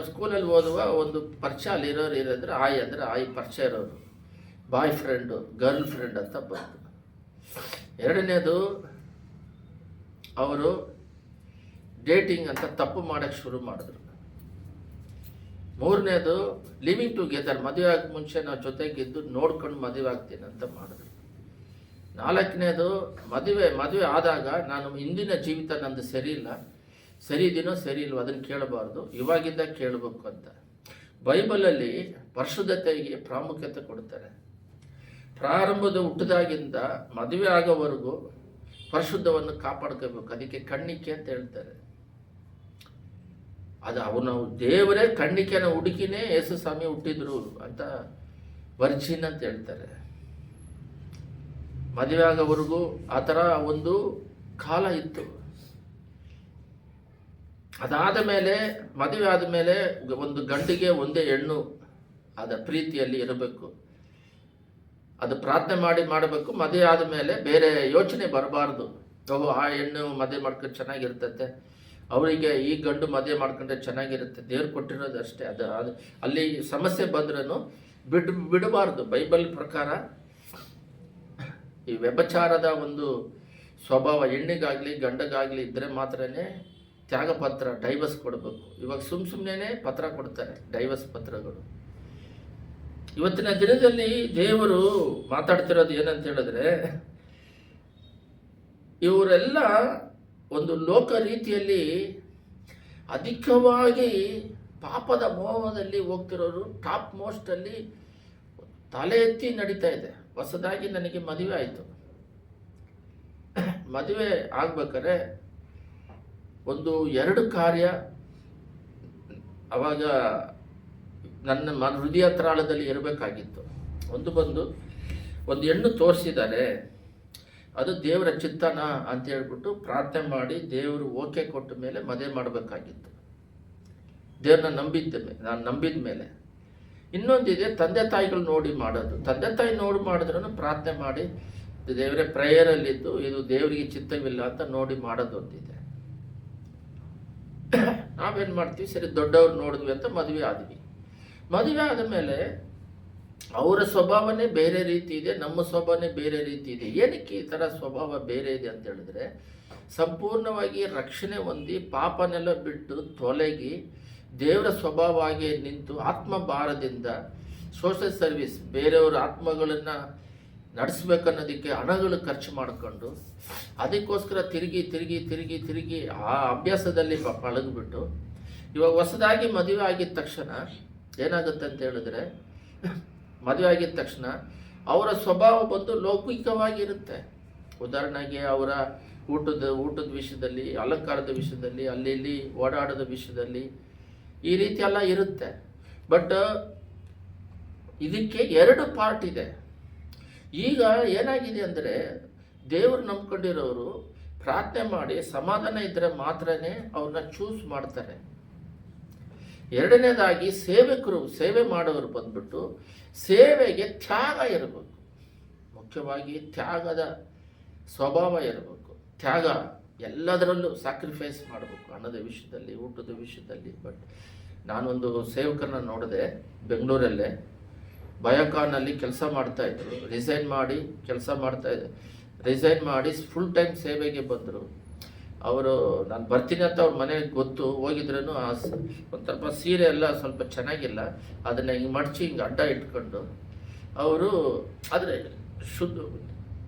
ಸ್ಕೂಲಲ್ಲಿ ಓದುವ ಒಂದು ಪರಿಚಯ ಅಲ್ಲಿರೋರು ಇರೋದ್ರೆ ಆಯಿ ಪರಿಚಯ ಇರೋರು. ಬಾಯ್ ಫ್ರೆಂಡು, ಗರ್ಲ್ ಫ್ರೆಂಡ್ ಅಂತ ಬಂತು. ಎರಡನೇದು, ಅವರು ಡೇಟಿಂಗ್ ಅಂತ ತಪ್ಪು ಮಾಡೋಕ್ಕೆ ಶುರು ಮಾಡಿದ್ರು. ಮೂರನೇದು, ಲಿವಿಂಗ್ ಟುಗೆದರ್, ಮದುವೆ ಆಗಿ ಮುಂಚೆ ನಾವು ಜೊತೆಗಿದ್ದು ನೋಡ್ಕೊಂಡು ಮದುವೆ ಆಗ್ತೀನಿ ಅಂತ ಮಾಡಿದ್ರು. ನಾಲ್ಕನೇದು, ಮದುವೆ ಆದಾಗ ನಾನು ಹಿಂದಿನ ಜೀವಿತ ನಂದು ಸರಿ ಇಲ್ಲ, ಸರಿ ಇದೀನೋ ಸರಿ ಇಲ್ವೋ ಅದನ್ನು ಕೇಳಬಾರ್ದು, ಇವಾಗಿಂದ ಕೇಳಬೇಕು ಅಂತ. ಬೈಬಲಲ್ಲಿ ಪರಿಶುದ್ಧತೆಗೆ ಪ್ರಾಮುಖ್ಯತೆ ಕೊಡ್ತಾರೆ. ಪ್ರಾರಂಭದ ಹುಟ್ಟಿದಾಗಿಂದ ಮದುವೆ ಆಗೋವರೆಗೂ ಪರಿಶುದ್ಧವನ್ನು ಕಾಪಾಡ್ಕೋಬೇಕು. ಅದಕ್ಕೆ ಕಣ್ಣಿಕೆ ಅಂತ ಹೇಳ್ತಾರೆ. ನಾವು ದೇವರೇ ಕಣ್ಣಿಕೆನ ಹುಡುಕಿನೇ ಯೇಸು ಸ್ವಾಮಿ ಹುಟ್ಟಿದ್ರು ಅಂತ ವರ್ಜಿನ್ ಅಂತ ಹೇಳ್ತಾರೆ. ಮದುವೆ ಆಗೋವರೆಗೂ ಆ ಥರ ಒಂದು ಕಾಲ ಇತ್ತು. ಅದಾದ ಮೇಲೆ, ಮದುವೆ ಆದಮೇಲೆ ಒಂದು ಗಂಡಿಗೆ ಒಂದೇ ಹೆಣ್ಣು ಅದ ಪ್ರೀತಿಯಲ್ಲಿ ಇರಬೇಕು. ಅದು ಪ್ರಾರ್ಥನೆ ಮಾಡಬೇಕು. ಮದುವೆ ಆದಮೇಲೆ ಬೇರೆ ಯೋಚನೆ ಬರಬಾರ್ದು. ಆ ಹೆಣ್ಣು ಮದುವೆ ಮಾಡ್ಕೊಂಡು ಚೆನ್ನಾಗಿರ್ತತೆ, ಅವರಿಗೆ ಈ ಗಂಡು ಮದುವೆ ಮಾಡ್ಕೊಂಡ್ರೆ ಚೆನ್ನಾಗಿರುತ್ತೆ, ದೇವ್ರು ಕೊಟ್ಟಿರೋದು ಅಷ್ಟೇ. ಅದು ಅಲ್ಲಿ ಸಮಸ್ಯೆ ಬಂದ್ರೂ ಬಿಡಬಾರ್ದು. ಬೈಬಲ್ ಪ್ರಕಾರ ಈ ವ್ಯಭಿಚಾರದ ಒಂದು ಸ್ವಭಾವ ಹೆಣ್ಣಿಗಾಗಲಿ ಗಂಡಗಾಗಲಿ ಇದ್ದರೆ ಮಾತ್ರನೇ ತ್ಯಾಗ ಪತ್ರ, ಡೈವರ್ಸ್ ಕೊಡಬೇಕು. ಇವಾಗ ಸುಮ್ಮನೆ ಪತ್ರ ಕೊಡ್ತಾರೆ, ಡೈವರ್ಸ್ ಪತ್ರಗಳು. ಇವತ್ತಿನ ದಿನದಲ್ಲಿ ದೇವರು ಮಾತಾಡ್ತಿರೋದು ಏನಂತ ಹೇಳಿದ್ರೆ, ಇವರೆಲ್ಲ ಒಂದು ಲೋಕ ರೀತಿಯಲ್ಲಿ ಅಧಿಕವಾಗಿ ಪಾಪದ ಮೋಹದಲ್ಲಿ ಹೋಗ್ತಿರೋರು ಟಾಪ್ ಮೋಸ್ಟಲ್ಲಿ ತಲೆ ಎತ್ತಿ ನಡೀತಾ ಇದೆ. ಹೊಸದಾಗಿ ನನಗೆ ಮದುವೆ ಆಯಿತು. ಮದುವೆ ಆಗ್ಬೇಕಾದ್ರೆ ಒಂದು 2 ಕಾರ್ಯ ಅವಾಗ ನನ್ನ ಹೃದಯ ತ್ರಾಳದಲ್ಲಿ ಇರಬೇಕಾಗಿತ್ತು. ಒಂದು ಹೆಣ್ಣು ತೋರಿಸಿದ್ದಾರೆ, ಅದು ದೇವರ ಚಿತ್ತನ ಅಂತ ಹೇಳ್ಬಿಟ್ಟು ಪ್ರಾರ್ಥನೆ ಮಾಡಿ ದೇವರು ಓಕೆ ಕೊಟ್ಟ ಮೇಲೆ ಮದುವೆ ಮಾಡಬೇಕಾಗಿತ್ತು. ದೇವ್ರನ್ನ ನಾನು ನಂಬಿದ ಮೇಲೆ. ಇನ್ನೊಂದಿದೆ, ತಂದೆ ತಾಯಿಗಳು ನೋಡಿ ಮಾಡೋದು. ತಂದೆ ತಾಯಿ ನೋಡಿ ಮಾಡಿದ್ರೂ ಪ್ರಾರ್ಥನೆ ಮಾಡಿ ದೇವರೇ ಪ್ರೇಯರಲ್ಲಿದ್ದು ಇದು ದೇವರಿಗೆ ಚಿತ್ತವಿಲ್ಲ ಅಂತ ನೋಡಿ ಮಾಡೋದು ಒಂದಿದೆ. ನಾವೇನು ಮಾಡ್ತೀವಿ, ಸರಿ ದೊಡ್ಡವ್ರು ನೋಡಿದ್ವಿ ಅಂತ ಮದುವೆ ಆದ್ವಿ. ಮದುವೆ ಆದ ಮೇಲೆ ಅವರ ಸ್ವಭಾವನೇ ಬೇರೆ ರೀತಿ ಇದೆ, ನಮ್ಮ ಸ್ವಭಾವನೇ ಬೇರೆ ರೀತಿ ಇದೆ. ಏನಕ್ಕೆ ಈ ಥರ ಸ್ವಭಾವ ಬೇರೆ ಇದೆ ಅಂತ ಹೇಳಿದ್ರೆ, ಸಂಪೂರ್ಣವಾಗಿ ರಕ್ಷಣೆ ಹೊಂದಿ ಪಾಪನೆಲ್ಲ ಬಿಟ್ಟು ತೊಲಗಿ ದೇವರ ಸ್ವಭಾವವಾಗಿ ನಿಂತು ಆತ್ಮಭಾರದಿಂದ ಸೋಷಲ್ ಸರ್ವಿಸ್, ಬೇರೆಯವರ ಆತ್ಮಗಳನ್ನು ನಡೆಸ್ಬೇಕನ್ನೋದಕ್ಕೆ ಹಣಗಳು ಖರ್ಚು ಮಾಡಿಕೊಂಡು ಅದಕ್ಕೋಸ್ಕರ ತಿರುಗಿ ಆ ಅಭ್ಯಾಸದಲ್ಲಿ ಪಳಗಿಬಿಟ್ಟು ಇವಾಗ ಹೊಸದಾಗಿ ಮದುವೆ ಆಗಿದ ತಕ್ಷಣ ಏನಾಗುತ್ತೆ ಅಂತ ಹೇಳಿದ್ರೆ, ಮದುವೆ ಆಗಿದ ತಕ್ಷಣ ಅವರ ಸ್ವಭಾವ ಬಂದು ಲೌಕಿಕವಾಗಿರುತ್ತೆ. ಉದಾಹರಣೆಗೆ ಅವರ ಊಟದ ವಿಷಯದಲ್ಲಿ, ಅಲಂಕಾರದ ವಿಷಯದಲ್ಲಿ, ಅಲ್ಲಿ ಓಡಾಡೋದ ವಿಷಯದಲ್ಲಿ ಈ ರೀತಿ ಎಲ್ಲ ಇರುತ್ತೆ. ಬಟ್ ಇದಕ್ಕೆ 2 ಪಾರ್ಟ್ ಇದೆ. ಈಗ ಏನಾಗಿದೆ ಅಂದರೆ, ದೇವರು ನಂಬ್ಕೊಂಡಿರೋರು ಪ್ರಾರ್ಥನೆ ಮಾಡಿ ಸಮಾಧಾನ ಇದ್ದರೆ ಮಾತ್ರನೇ ಅವ್ರನ್ನ ಚೂಸ್ ಮಾಡ್ತಾರೆ. ಎರಡನೇದಾಗಿ ಸೇವೆ ಮಾಡೋರು ಬಂದ್ಬಿಟ್ಟು ಸೇವೆಗೆ ತ್ಯಾಗ ಇರಬೇಕು. ಮುಖ್ಯವಾಗಿ ತ್ಯಾಗದ ಸ್ವಭಾವ ಇರಬೇಕು. ತ್ಯಾಗ ಎಲ್ಲದರಲ್ಲೂ ಸ್ಯಾಕ್ರಿಫೈಸ್ ಮಾಡಬೇಕು, ಹಣದ ವಿಷಯದಲ್ಲಿ, ಊಟದ ವಿಷಯದಲ್ಲಿ. ಬಟ್ ನಾನೊಂದು ಸೇವಕರನ್ನ ನೋಡಿದೆ ಬೆಂಗಳೂರಲ್ಲೇ, ಬಯೋಕಾನಲ್ಲಿ ಕೆಲಸ ಮಾಡ್ತಾಯಿದ್ರು. ರಿಸೈನ್ ಮಾಡಿ ಫುಲ್ ಟೈಮ್ ಸೇವೆಗೆ ಬಂದರು. ಅವರು ನಾನು ಬರ್ತೀನಿ ಅಂತ ಅವ್ರ ಮನೆಗೆ ಗೊತ್ತು, ಹೋಗಿದ್ರೂ ಒಂದು ಸ್ವಲ್ಪ ಸೀರೆ ಎಲ್ಲ ಸ್ವಲ್ಪ ಚೆನ್ನಾಗಿಲ್ಲ, ಅದನ್ನು ಹಿಂಗೆ ಮಡಚಿ ಹಿಂಗೆ ಅಡ್ಡ ಇಟ್ಕೊಂಡು ಅವರು, ಆದರೆ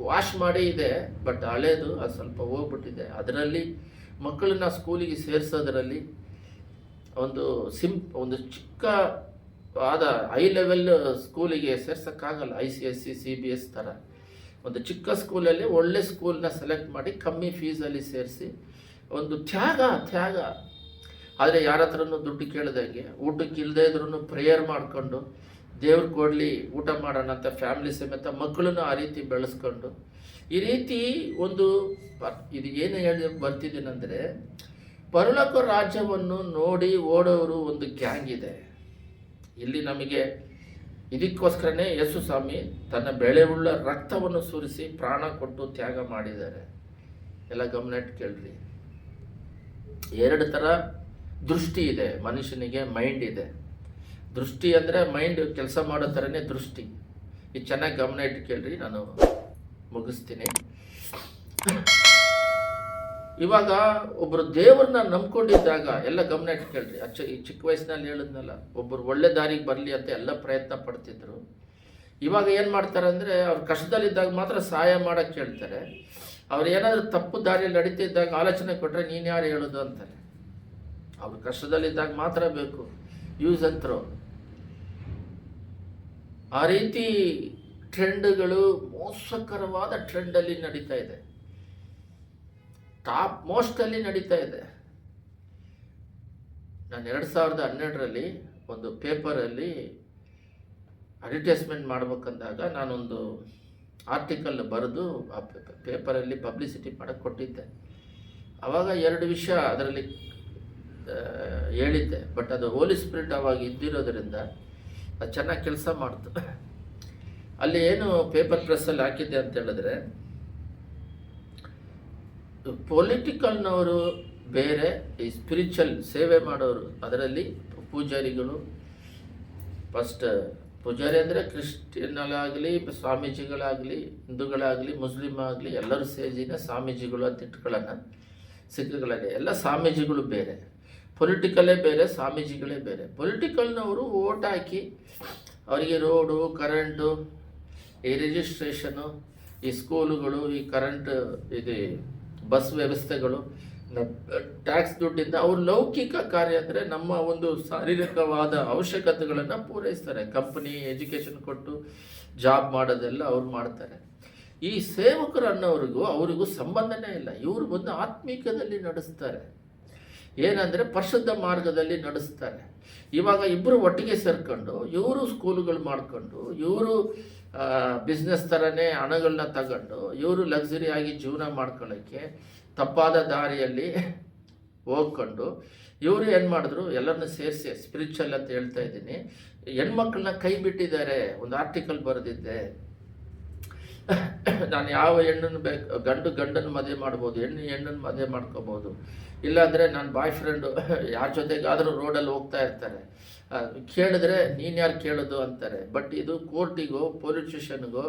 ವಾಶ್ ಮಾಡಿ ಇದೆ, ಬಟ್ ಹಳೇದು ಅದು ಸ್ವಲ್ಪ ಹೋಗ್ಬಿಟ್ಟಿದೆ. ಅದರಲ್ಲಿ ಮಕ್ಕಳನ್ನ ಸ್ಕೂಲಿಗೆ ಸೇರಿಸೋದ್ರಲ್ಲಿ ಒಂದು ಚಿಕ್ಕ ಆದ ಹೈ ಲೆವೆಲ್ ಸ್ಕೂಲಿಗೆ ಸೇರ್ಸೋಕ್ಕಾಗಲ್ಲ. ICSE CBS ಥರ ಒಂದು ಚಿಕ್ಕ ಸ್ಕೂಲಲ್ಲಿ ಒಳ್ಳೆ ಸ್ಕೂಲ್ನ ಸೆಲೆಕ್ಟ್ ಮಾಡಿ ಕಮ್ಮಿ ಫೀಸಲ್ಲಿ ಸೇರಿಸಿ ಒಂದು ತ್ಯಾಗ. ಆದರೆ ಯಾರ ಹತ್ರನೂ ದುಡ್ಡು ಕೇಳ್ದಂಗೆ, ಊಟಕ್ಕೆ ಇಲ್ಲದೇ ಇದ್ರೂ ಪ್ರೇಯರ್ ಮಾಡಿಕೊಂಡು ದೇವ್ರು ಕೊಡಲಿ ಊಟ ಮಾಡೋಣ ಅಂತ ಫ್ಯಾಮಿಲಿ ಸಮೇತ ಮಕ್ಕಳನ್ನು ಆ ರೀತಿ ಬೆಳೆಸ್ಕೊಂಡು ಈ ರೀತಿ ಒಂದು ಇದು ಏನು ಹೇಳಿ ಬರ್ತಿದ್ದೀನಂದರೆ, ಪರಲೋಕ ರಾಜ್ಯವನ್ನು ನೋಡಿ ಓಡೋರು ಒಂದು ಗ್ಯಾಂಗ್ ಇದೆ. ಇಲ್ಲಿ ನಮಗೆ ಇದಕ್ಕೋಸ್ಕರನೇ ಯೇಸು ಸ್ವಾಮಿ ತನ್ನ ಬೆಳೆಯುಳ್ಳ ರಕ್ತವನ್ನು ಸುರಿಸಿ ಪ್ರಾಣ ಕೊಟ್ಟು ತ್ಯಾಗ ಮಾಡಿದ್ದಾರೆ. ಎಲ್ಲ ಗಮನ ಇಟ್ಟು ಕೇಳ್ರಿ. ಎರಡು ಥರ ದೃಷ್ಟಿ ಇದೆ ಮನುಷ್ಯನಿಗೆ, ಮೈಂಡ್ ಇದೆ. ದೃಷ್ಟಿ ಅಂದರೆ ಮೈಂಡ್ ಕೆಲಸ ಮಾಡೋ ಥರನೇ ದೃಷ್ಟಿ. ಇದು ಚೆನ್ನಾಗಿ ಗಮನ ಇಟ್ಟು ಕೇಳ್ರಿ, ನಾನು ಮುಗಿಸ್ತೀನಿ. ಇವಾಗ ಒಬ್ಬರು ದೇವ್ರನ್ನ ನಂಬ್ಕೊಂಡಿದ್ದಾಗ ಎಲ್ಲ ಗಮನ ಇಟ್ಟು ಕೇಳ್ರಿ. ಈ ಚಿಕ್ಕ ವಯಸ್ಸಿನಲ್ಲಿ ಹೇಳಿದ್ನಲ್ಲ, ಒಬ್ಬರು ಒಳ್ಳೆ ದಾರಿಗೆ ಬರಲಿ ಅಂತ ಎಲ್ಲ ಪ್ರಯತ್ನ ಪಡ್ತಿದ್ರು. ಇವಾಗ ಏನು ಮಾಡ್ತಾರೆ ಅಂದರೆ, ಅವ್ರು ಕಷ್ಟದಲ್ಲಿದ್ದಾಗ ಮಾತ್ರ ಸಹಾಯ ಮಾಡೋಕ್ಕೆ ಹೇಳ್ತಾರೆ. ಅವ್ರು ಏನಾದರೂ ತಪ್ಪು ದಾರಿಯಲ್ಲಿ ನಡೀತಿದ್ದಾಗ ಆಲೋಚನೆ ಕೊಟ್ಟರೆ ನೀನು ಯಾರು ಹೇಳೋದು ಅಂತಾರೆ. ಅವ್ರು ಕಷ್ಟದಲ್ಲಿದ್ದಾಗ ಮಾತ್ರ ಬೇಕು, ಯೂಸ್ ಅಂಡ್ ಥ್ರೋ. ಆ ರೀತಿ ಟ್ರೆಂಡ್ಗಳು ಮೋಸಕರವಾದ ಟ್ರೆಂಡಲ್ಲಿ ನಡೀತಾ ಇದೆ, ಟಾಪ್ ಮೋಸ್ಟಲ್ಲಿ ನಡೀತಾ ಇದೆ. ನಾನು 2012ರಲ್ಲಿ ಒಂದು ಪೇಪರಲ್ಲಿ ಅಡ್ವರ್ಟೈಸ್ಮೆಂಟ್ ಮಾಡ್ಬೇಕಂದಾಗ ನಾನೊಂದು ಆರ್ಟಿಕಲ್ ಬರೆದು ಆ ಪೇಪರಲ್ಲಿ ಪಬ್ಲಿಸಿಟಿ ಮಾಡೋಕ್ಕೆ ಕೊಟ್ಟಿದ್ದೆ. ಆವಾಗ 2 ವಿಷಯ ಅದರಲ್ಲಿ ಹೇಳಿದ್ದೆ, ಬಟ್ ಅದು ಹೋಲಿ ಸ್ಪಿರಿಟ್ ಆವಾಗ ಇದ್ದಿರೋದ್ರಿಂದ ಅದು ಚೆನ್ನಾಗಿ ಕೆಲಸ ಮಾಡ್ತು. ಅಲ್ಲಿ ಏನು ಪೇಪರ್ ಪ್ರೆಸ್ಸಲ್ಲಿ ಹಾಕಿದ್ದೆ ಅಂತ ಹೇಳಿದ್ರೆ, ಪೊಲಿಟಿಕಲ್ನವರು ಬೇರೆ, ಈ ಸ್ಪಿರಿಚುವಲ್ ಸೇವೆ ಮಾಡೋರು, ಅದರಲ್ಲಿ ಪೂಜಾರಿಗಳು, ಫಸ್ಟ್ ಪೂಜಾರಿ ಅಂದರೆ ಕ್ರಿಶ್ಚಿಯನ್ನಲಾಗಲಿ ಸ್ವಾಮೀಜಿಗಳಾಗಲಿ ಹಿಂದೂಗಳಾಗಲಿ ಮುಸ್ಲಿಮ್ ಆಗಲಿ ಎಲ್ಲರೂ ಸೇರಿನ ಸ್ವಾಮೀಜಿಗಳು ಅಂತ ಇಟ್ಕೊಳ್ಳೋಣ. ಸಿಖ್ಗಳಲ್ಲಿ ಎಲ್ಲ ಸ್ವಾಮೀಜಿಗಳು ಬೇರೆ, ಪೊಲಿಟಿಕಲ್ಲೇ ಬೇರೆ, ಸ್ವಾಮೀಜಿಗಳೇ ಬೇರೆ. ಪೊಲಿಟಿಕಲ್ನವರು ಓಟ್ ಹಾಕಿ ಅವರಿಗೆ ರೋಡು, ಕರೆಂಟು, ಈ ರಿಜಿಸ್ಟ್ರೇಷನು, ಈ ಸ್ಕೂಲುಗಳು, ಈ ಕರೆಂಟ್, ಇದು ಬಸ್ ವ್ಯವಸ್ಥೆಗಳು, ಟ್ಯಾಕ್ಸ್ ದುಡ್ಡಿಂದ ಅವ್ರ ಲೌಕಿಕ ಕಾರ್ಯ ಅಂದರೆ ನಮ್ಮ ಒಂದು ಶಾರೀರಿಕವಾದ ಅವಶ್ಯಕತೆಗಳನ್ನು ಪೂರೈಸ್ತಾರೆ. ಕಂಪನಿ ಎಜುಕೇಷನ್ ಕೊಟ್ಟು ಜಾಬ್ ಮಾಡೋದೆಲ್ಲ ಅವ್ರು ಮಾಡ್ತಾರೆ. ಈ ಸೇವಕರು ಅನ್ನೋರಿಗೂ ಅವರಿಗೂ ಸಂಬಂಧನೇ ಇಲ್ಲ. ಇವರು ಬಂದು ಆತ್ಮೀಕದಲ್ಲಿ ನಡೆಸ್ತಾರೆ, ಏನಂದರೆ ಪರಿಶುದ್ಧ ಮಾರ್ಗದಲ್ಲಿ ನಡೆಸ್ತಾರೆ. ಇವಾಗ ಇಬ್ಬರು ಒಟ್ಟಿಗೆ ಸೇರ್ಕೊಂಡು ಇವರು ಸ್ಕೂಲುಗಳು ಮಾಡಿಕೊಂಡು, ಇವರು ಬಿಸ್ನೆಸ್ ಥರನೇ ಹಣಗಳನ್ನ ತಗೊಂಡು, ಇವರು ಲಕ್ಸುರಿಯಾಗಿ ಜೀವನ ಮಾಡ್ಕೊಳ್ಳೋಕ್ಕೆ ತಪ್ಪಾದ ದಾರಿಯಲ್ಲಿ ಹೋಗ್ಕೊಂಡು ಇವರು ಏನು ಮಾಡಿದ್ರು, ಎಲ್ಲರನ್ನ ಸೇರಿಸಿ ಸ್ಪಿರಿಚುವಲ್ ಅಂತ ಹೇಳ್ತಾ ಇದ್ದೀನಿ, ಹೆಣ್ಮಕ್ಳನ್ನ ಕೈ ಬಿಟ್ಟಿದ್ದಾರೆ. ಒಂದು ಆರ್ಟಿಕಲ್ ಬರೆದಿದ್ದೆ, ನಾನು ಯಾವ ಹೆಣ್ಣನ್ನು ಬೇಕು, ಗಂಡನ್ನು ಮದುವೆ ಮಾಡ್ಬೋದು, ಹೆಣ್ಣನ್ನು ಮದುವೆ ಮಾಡ್ಕೋಬೋದು, ಇಲ್ಲಾಂದರೆ ನನ್ನ ಬಾಯ್ ಫ್ರೆಂಡು ಯಾರ ಜೊತೆಗಾದರೂ ರೋಡಲ್ಲಿ ಹೋಗ್ತಾ ಇರ್ತಾರೆ, ಕೇಳಿದ್ರೆ ನೀನು ಯಾರು ಕೇಳೋದು ಅಂತಾರೆ. ಬಟ್ ಇದು ಕೋರ್ಟಿಗೋ, ಪೊಲೀಸ್ ಸ್ಟೇಷನ್ಗೋ,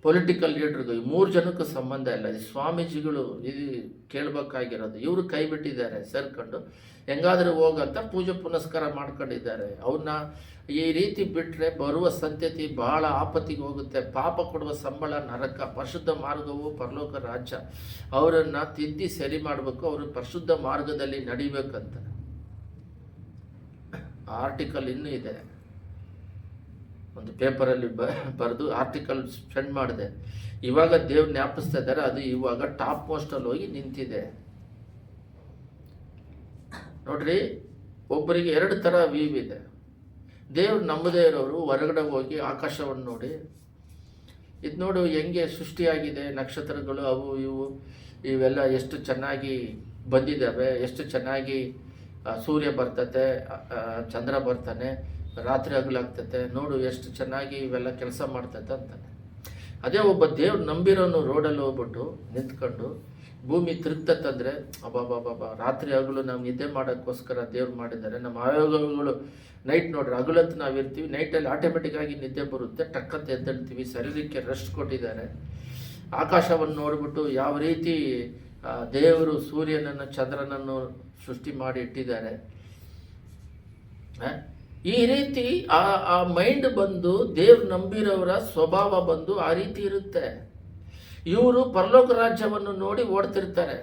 ಪೊಲಿಟಿಕಲ್ ಲೀಡ್ರಿಗೂ ಈ 3 ಜನಕ್ಕೂ ಸಂಬಂಧ ಇಲ್ಲ. ಇದು ಸ್ವಾಮೀಜಿಗಳು ಇದು ಕೇಳಬೇಕಾಗಿರೋದು. ಇವರು ಕೈ ಬಿಟ್ಟಿದ್ದಾರೆ ಸೇರ್ಕೊಂಡು, ಹೆಂಗಾದರೂ ಹೋಗಂತ ಪೂಜೆ ಪುನಸ್ಕಾರ ಮಾಡ್ಕೊಂಡಿದ್ದಾರೆ. ಅವ್ರನ್ನ ಈ ರೀತಿ ಬಿಟ್ಟರೆ ಬರುವ ಸಂತತಿ ಬಹಳ ಆಪತ್ತಿಗೆ ಹೋಗುತ್ತೆ. ಪಾಪ ಕೊಡುವ ಸಂಬಳ ನರಕ, ಪರಿಶುದ್ಧ ಮಾರ್ಗವು ಪರಲೋಕ ರಾಜ್ಯ. ಅವರನ್ನು ತಿದ್ದಿ ಸರಿ ಮಾಡಬೇಕು, ಅವರು ಪರಿಶುದ್ಧ ಮಾರ್ಗದಲ್ಲಿ ನಡಿಬೇಕಂತ ಆರ್ಟಿಕಲ್ ಇನ್ನೂ ಇದೆ. ಒಂದು ಪೇಪರಲ್ಲಿ ಬರೆದು ಆರ್ಟಿಕಲ್ ಸ್ಪೆಂಡ್ ಮಾಡಿದೆ. ಇವಾಗ ದೇವ್ರು ಜ್ಞಾಪಿಸ್ತಾ ಇದ್ದಾರೆ, ಅದು ಇವಾಗ ಟಾಪ್ ಮೋಸ್ಟಲ್ಲಿ ಹೋಗಿ ನಿಂತಿದೆ. ನೋಡ್ರಿ, ಒಬ್ಬರಿಗೆ 2 ಥರ ವ್ಯೂ ಇದೆ. ದೇವ್ರು ನಂಬದೇ ಇರೋರು ಹೊರಗಡೆ ಹೋಗಿ ಆಕಾಶವನ್ನು ನೋಡಿ, ಇದು ನೋಡು ಹೆಂಗೆ ಸೃಷ್ಟಿಯಾಗಿದೆ, ನಕ್ಷತ್ರಗಳು ಅವು ಇವು ಇವೆಲ್ಲ ಎಷ್ಟು ಚೆನ್ನಾಗಿ ಬಂದಿದ್ದಾವೆ, ಎಷ್ಟು ಚೆನ್ನಾಗಿ ಸೂರ್ಯ ಬರ್ತತೆ, ಚಂದ್ರ ಬರ್ತಾನೆ, ರಾತ್ರಿ ಹಗಲಾಗ್ತತೆ, ನೋಡು ಎಷ್ಟು ಚೆನ್ನಾಗಿ ಇವೆಲ್ಲ ಕೆಲಸ ಮಾಡ್ತತೆ ಅಂತಾನೆ. ಅದೇ ಒಬ್ಬ ದೇವ್ರು ನಂಬಿರೋನು ರೋಡಲ್ಲಿ ಹೋಗ್ಬಿಟ್ಟು ನಿಂತ್ಕೊಂಡು ಭೂಮಿ ತಿರುಗ್ತಂದರೆ, ಅಬ್ಬಾಬಾಬಾ, ರಾತ್ರಿ ಹಗಲು ನಾವು ನಿದ್ದೆ ಮಾಡೋಕ್ಕೋಸ್ಕರ ದೇವ್ರು ಮಾಡಿದ್ದಾರೆ. ನಮ್ಮ ಆಯೋಗಗಳು ನೈಟ್ ನೋಡ್ರಿ, ಹಗಲತ್ತು ನಾವಿರ್ತೀವಿ, ನೈಟಲ್ಲಿ ಆಟೋಮೆಟಿಕ್ಕಾಗಿ ನಿದ್ದೆ ಬರುತ್ತೆ, ಟಕ್ಕಂತ ಎದ್ದೇಳ್ತೀವಿ, ಶರೀರಕ್ಕೆ ರೆಸ್ಟ್ ಕೊಟ್ಟಿದ್ದಾರೆ. ಆಕಾಶವನ್ನು ನೋಡಿಬಿಟ್ಟು ಯಾವ ರೀತಿ ದೇವರು ಸೂರ್ಯನನ್ನು ಚಂದ್ರನನ್ನು ಸೃಷ್ಟಿ ಮಾಡಿ ಇಟ್ಟಿದ್ದಾರೆ. ಈ ರೀತಿ ಆ ಮೈಂಡ್ ಬಂದು ದೇವ್ರು ನಂಬಿರೋರ ಸ್ವಭಾವ ಬಂದು ಆ ರೀತಿ ಇರುತ್ತೆ. ಇವರು ಪರಲೋಕ ರಾಜ್ಯವನ್ನು ನೋಡಿ ಓಡ್ತಿರ್ತಾರೆ.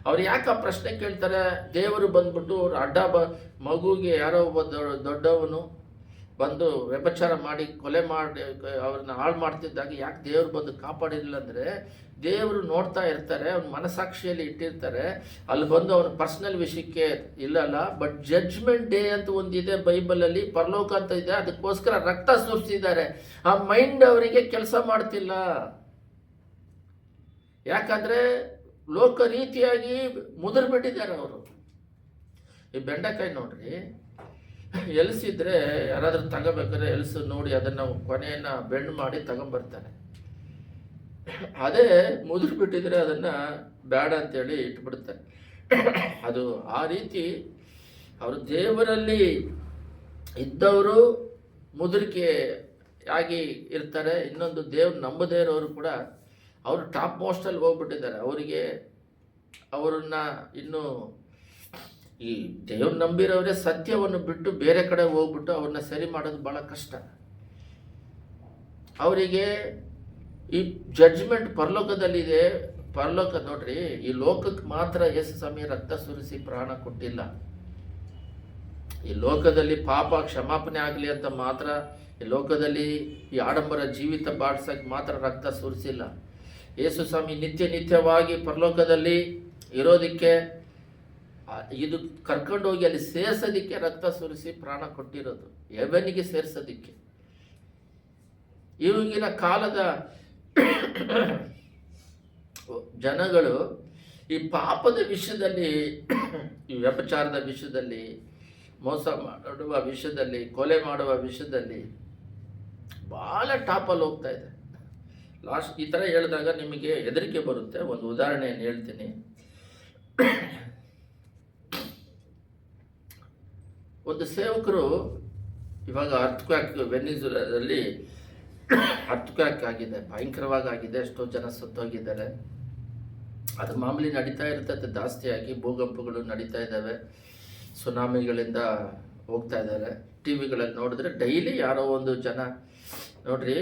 ಅವ್ರು ಯಾಕೆ ಆ ಪ್ರಶ್ನೆ ಕೇಳ್ತಾರೆ? ದೇವರು ಬಂದ್ಬಿಟ್ಟು ಅವ್ರು ಮಗುಗೆ ಯಾರೋ ಒಬ್ಬ ದೊಡ್ಡವನು ಬಂದು ವ್ಯಭಚಾರ ಮಾಡಿ ಕೊಲೆ ಮಾಡಿ ಅವ್ರನ್ನ ಹಾಳು ಮಾಡ್ತಿದ್ದಾಗ ಯಾಕೆ ದೇವ್ರು ಬಂದು ಕಾಪಾಡಿರಲಿಲ್ಲ ಅಂದರೆ, ದೇವರು ನೋಡ್ತಾ ಇರ್ತಾರೆ, ಅವ್ನ ಮನಸ್ಸಾಕ್ಷಿಯಲ್ಲಿ ಇಟ್ಟಿರ್ತಾರೆ. ಅಲ್ಲಿ ಬಂದು ಅವನ ಪರ್ಸನಲ್ ವಿಷಯಕ್ಕೆ ಇಲ್ಲಲ್ಲ. ಬಟ್ ಜಡ್ಜ್ಮೆಂಟ್ ಡೇ ಅಂತ ಒಂದಿದೆ ಬೈಬಲಲ್ಲಿ, ಪರಲೋಕ ಅಂತ ಇದೆ, ಅದಕ್ಕೋಸ್ಕರ ರಕ್ತ ಸುರಿಸಿದ್ದಾರೆ. ಆ ಮೈಂಡ್ ಅವರಿಗೆ ಕೆಲಸ ಮಾಡ್ತಿಲ್ಲ. ಯಾಕಂದರೆ ಲೋಕ ರೀತಿಯಾಗಿ ಮುದುರ್ಬಿಟ್ಟಿದ್ದಾರೆ ಅವರು. ಈ ಬೆಂಡೆಕಾಯಿ ನೋಡ್ರಿ, ಎಲ್ಸಿದ್ರೆ ಯಾರಾದರೂ ತಗೋಬೇಕಾದ್ರೆ ಎಲ್ಸು ನೋಡಿ ಅದನ್ನು ಕೊನೆಯನ್ನು ಬೆಂಡ್ ಮಾಡಿ ತಗೊಂಬರ್ತಾರೆ. ಅದೇ ಮುದುರು ಬಿಟ್ಟಿದ್ರೆ ಅದನ್ನು ಬೇಡ ಅಂತೇಳಿ ಇಟ್ಬಿಡ್ತಾರೆ. ಅದು ಆ ರೀತಿ ಅವರು ದೇವರಲ್ಲಿ ಇದ್ದವರು ಮುದುರಿಕೆ ಆಗಿ ಇರ್ತಾರೆ. ಇನ್ನೊಂದು ದೇವ್ರು ನಂಬದೇ ಇರೋರು ಕೂಡ ಅವರು ಟಾಪ್ ಮೋಸ್ಟಲ್ಲಿ ಹೋಗ್ಬಿಟ್ಟಿದ್ದಾರೆ. ಅವರಿಗೆ ಅವರನ್ನ ಇನ್ನು ಈ ದೇವ್ರು ನಂಬಿರೋರೇ ಸತ್ಯವನ್ನು ಬಿಟ್ಟು ಬೇರೆ ಕಡೆ ಹೋಗ್ಬಿಟ್ಟು ಅವ್ರನ್ನ ಸರಿ ಮಾಡೋದು ಭಾಳ ಕಷ್ಟ. ಅವರಿಗೆ ಈ ಜಡ್ಜ್ಮೆಂಟ್ ಪರಲೋಕದಲ್ಲಿದೆ. ಪರಲೋಕ ನೋಡ್ರಿ, ಈ ಲೋಕಕ್ಕೆ ಮಾತ್ರ ಯೇಸು ಸ್ವಾಮಿ ರಕ್ತ ಸುರಿಸಿ ಪ್ರಾಣ ಕೊಟ್ಟಿಲ್ಲ. ಈ ಲೋಕದಲ್ಲಿ ಪಾಪ ಕ್ಷಮಾಪಣೆ ಆಗಲಿ ಅಂತ ಮಾತ್ರ, ಈ ಲೋಕದಲ್ಲಿ ಈ ಆಡಂಬರ ಜೀವಿತ ಬಾಡ್ಸಕ್ಕೆ ಮಾತ್ರ ರಕ್ತ ಸುರಿಸಿಲ್ಲ. ಯೇಸು ಸ್ವಾಮಿ ನಿತ್ಯವಾಗಿ ಪರಲೋಕದಲ್ಲಿ ಇರೋದಕ್ಕೆ, ಇದು ಕರ್ಕೊಂಡೋಗಿ ಅಲ್ಲಿ ಸೇರ್ಸೋದಕ್ಕೆ ರಕ್ತ ಸುರಿಸಿ ಪ್ರಾಣ ಕೊಟ್ಟಿರೋದು, ಹೆವೆನ್ನಿಗೆ ಸೇರ್ಸೋದಕ್ಕೆ. ಇವಾಗಿನ ಕಾಲದ ಜನಗಳು ಈ ಪಾಪದ ವಿಷಯದಲ್ಲಿ, ಈ ವ್ಯಭಿಚಾರದ ವಿಷಯದಲ್ಲಿ, ಮೋಸ ಮಾಡುವ ವಿಷಯದಲ್ಲಿ, ಕೊಲೆ ಮಾಡುವ ವಿಷಯದಲ್ಲಿ ಭಾಳ ಟಾಪಲ್ಲಿ ಹೋಗ್ತಾ ಇದೆ. ಲಾಸ್ಟ್ ಈ ಥರ ಹೇಳಿದಾಗ ನಿಮಗೆ ಹೆದರಿಕೆ ಬರುತ್ತೆ. ಒಂದು ಉದಾಹರಣೆಯನ್ನು ಹೇಳ್ತೀನಿ. ಒಂದು ಸೇವಕರು ಇವಾಗ ಅರ್ಥಕ್ವೇಕ್, ವೆನಿಜುಲಾದಲ್ಲಿ ಅರ್ಥಕ್ವೇಕ್ ಆಗಿದೆ, ಭಯಂಕರವಾಗಿ ಆಗಿದೆ, ಎಷ್ಟೋ ಜನ ಸತ್ತೋಗಿದ್ದಾರೆ. ಅದು ಮಾಮೂಲಿ ನಡೀತಾ ಇರ್ತದೆ. ಜಾಸ್ತಿಯಾಗಿ ಭೂಕಂಪಗಳು ನಡೀತಾ ಇದ್ದಾವೆ, ಸುನಾಮಿಗಳಿಂದ ಹೋಗ್ತಾ ಇದ್ದಾರೆ. ಟಿ ವಿಗಳಲ್ಲಿ ನೋಡಿದ್ರೆ ಡೈಲಿ ಯಾರೋ ಒಂದು ಜನ ನೋಡ್ರಿ,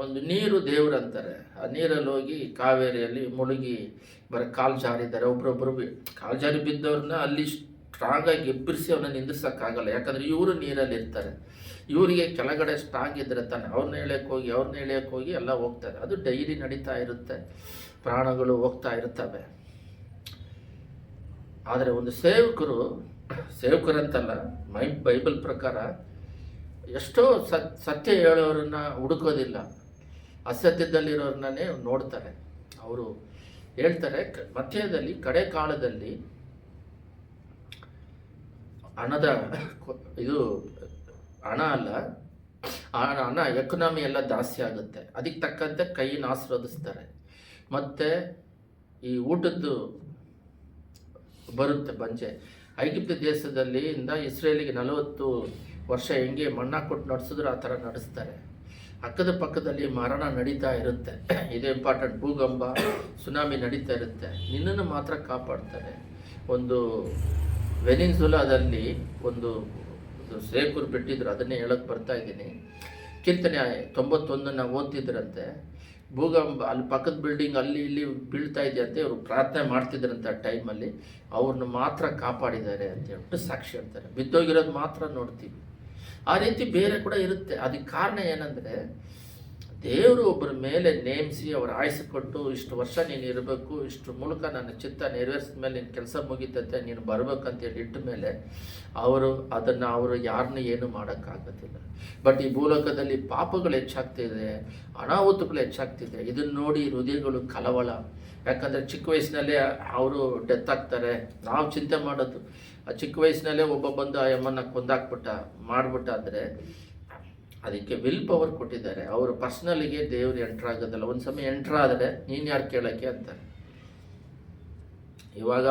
ಒಂದು ನೀರು ದೇವ್ರು ಅಂತಾರೆ, ಆ ನೀರಲ್ಲಿ ಹೋಗಿ ಕಾವೇರಿಯಲ್ಲಿ ಮುಳುಗಿ ಕಾಲು ಜಾರಿದ್ದಾರೆ. ಒಬ್ರೊಬ್ರು ಕಾಲು ಜಾರಿ ಬಿದ್ದವ್ರನ್ನ ಅಲ್ಲಿ ಸ್ಟ್ರಾಂಗಾಗಿ ಎಬ್ಬರಿಸಿ ಅವನ್ನ ನಿಂದಿಸೋಕ್ಕಾಗಲ್ಲ. ಯಾಕಂದರೆ ಇವರು ನೀರಲ್ಲಿ ಇರ್ತಾರೆ. ಇವರಿಗೆ ಕೆಳಗಡೆ ಸ್ಟ್ರಾಂಗ್ ಇದ್ರೆ ತಾನೆ ಅವ್ರನ್ನ ಎಳೆಯೋಕ್ಕೆ ಹೋಗಿ ಎಲ್ಲ ಹೋಗ್ತಾರೆ. ಅದು ಡೈಲಿ ನಡೀತಾ ಇರುತ್ತೆ, ಪ್ರಾಣಗಳು ಹೋಗ್ತಾ ಇರ್ತವೆ. ಆದರೆ ಒಂದು ಸೇವಕರಂತಲ್ಲ, ಬೈಬಲ್ ಪ್ರಕಾರ ಎಷ್ಟೋ ಸತ್ಯ ಹೇಳೋರನ್ನ ಹುಡುಕೋದಿಲ್ಲ, ಅಸತ್ಯದಲ್ಲಿರೋರನ್ನೇ ನೋಡ್ತಾರೆ. ಅವರು ಹೇಳ್ತಾರೆ, ಮಧ್ಯದಲ್ಲಿ ಕಡೆ ಕಾಲದಲ್ಲಿ ಹಣ ಅಲ್ಲ, ಹಣ ಎಕನಾಮಿ ಎಲ್ಲ ಜಾಸ್ತಿ ಆಗುತ್ತೆ. ಅದಕ್ಕೆ ತಕ್ಕಂತೆ ಕೈಯನ್ನು ಆಶೀರ್ವದಿಸ್ತಾರೆ. ಮತ್ತು ಈ ಊಟದ್ದು ಬರುತ್ತೆ ಬಂಜೆ. ಐಗಿಪ್ತ ದೇಶದಲ್ಲಿ ಇಸ್ರೇಲಿಗೆ 40 ವರ್ಷ ಹೆಂಗೆ ಮಣ್ಣಾ ಕೊಟ್ಟು ನಡೆಸಿದ್ರು ಆ ಥರ ನಡೆಸ್ತಾರೆ. ಅಕ್ಕದ ಪಕ್ಕದಲ್ಲಿ ಮರಣ ನಡೀತಾ ಇರುತ್ತೆ, ಇದು ಇಂಪಾರ್ಟೆಂಟ್. ಭೂಕಂಪ, ಸುನಾಮಿ ನಡೀತಾ ಇರುತ್ತೆ, ನಿನ್ನನ್ನು ಮಾತ್ರ ಕಾಪಾಡ್ತಾರೆ. ಒಂದು ವೆನಿಜುಲಾದಲ್ಲಿ ಒಂದು ಸೇವಕರು ಬಿಟ್ಟಿದ್ರು, ಅದನ್ನೇ ಹೇಳಕ್ಕೆ ಬರ್ತಾ ಇದ್ದೀನಿ. ಕೀರ್ತನೆ 91 ಓದ್ತಿದ್ರಂತೆ. ಭೂಕಂಪ ಅಲ್ಲಿ ಪಕ್ಕದ ಬಿಲ್ಡಿಂಗ್ ಅಲ್ಲಿ ಇಲ್ಲಿ ಬೀಳ್ತಾ ಇದೆಯಂತೆ. ಇವರು ಪ್ರಾರ್ಥನೆ ಮಾಡ್ತಿದ್ರಂತೆ ಆ ಟೈಮಲ್ಲಿ. ಅವ್ರನ್ನ ಮಾತ್ರ ಕಾಪಾಡಿದ್ದಾರೆ ಅಂತ ಹೇಳ್ಬಿಟ್ಟು ಸಾಕ್ಷಿ ಹೇಳ್ತಾರೆ. ಬಿದ್ದೋಗಿರೋದು ಮಾತ್ರ ನೋಡ್ತೀವಿ. ಆ ರೀತಿ ಬೇರೆ ಕೂಡ ಇರುತ್ತೆ. ಅದಕ್ಕೆ ಕಾರಣ ಏನಂದರೆ, ದೇವರು ಒಬ್ಬರ ಮೇಲೆ ನೇಮಿಸಿ ಅವ್ರ ಆಯಸ್ಸು ಕೊಟ್ಟು, ಇಷ್ಟು ವರ್ಷ ನೀನು ಇರಬೇಕು, ಇಷ್ಟು ಮೂಲಕ ನನ್ನ ಚಿತ್ತ ನೆರವೇರಿಸಿದ ಮೇಲೆ ನಿನ್ನ ಕೆಲಸ ಮುಗಿತಂತೆ, ನೀನು ಬರ್ಬೇಕಂತೇಳಿ ಇಟ್ಟ ಮೇಲೆ ಅವರು ಯಾರನ್ನೂ ಏನು ಮಾಡೋಕ್ಕಾಗೋದಿಲ್ಲ. ಬಟ್ ಈ ಭೂಲೋಕದಲ್ಲಿ ಪಾಪಗಳು ಹೆಚ್ಚಾಗ್ತಿದೆ, ಅನಾಹುತಗಳು ಹೆಚ್ಚಾಗ್ತಿದೆ. ಇದನ್ನು ನೋಡಿ ಹೃದಯಗಳು ಕಳವಳ. ಯಾಕಂದರೆ ಚಿಕ್ಕ ವಯಸ್ಸಿನಲ್ಲೇ ಅವರು ಡೆತ್ ಆಗ್ತಾರೆ. ನಾವು ಚಿಂತೆ ಮಾಡೋದು, ಆ ಚಿಕ್ಕ ವಯಸ್ಸಿನಲ್ಲೇ ಒಬ್ಬ ಬಂದು ಆ ಎಮ್ಮನ್ನು ಮಾಡಿಬಿಟ್ಟ ಅಂದರೆ ಅದಕ್ಕೆ ವಿಲ್ ಪವರ್ ಕೊಟ್ಟಿದ್ದಾರೆ. ಅವರು ಪರ್ಸ್ನಲಿಗೆ ದೇವರು ಎಂಟ್ರಾಗೋದಲ್ಲ. ಒಂದು ಸಮಯ ಎಂಟ್ರಾದರೆ ನೀನು ಯಾರು ಕೇಳೋಕ್ಕೆ ಅಂತಾರೆ. ಇವಾಗ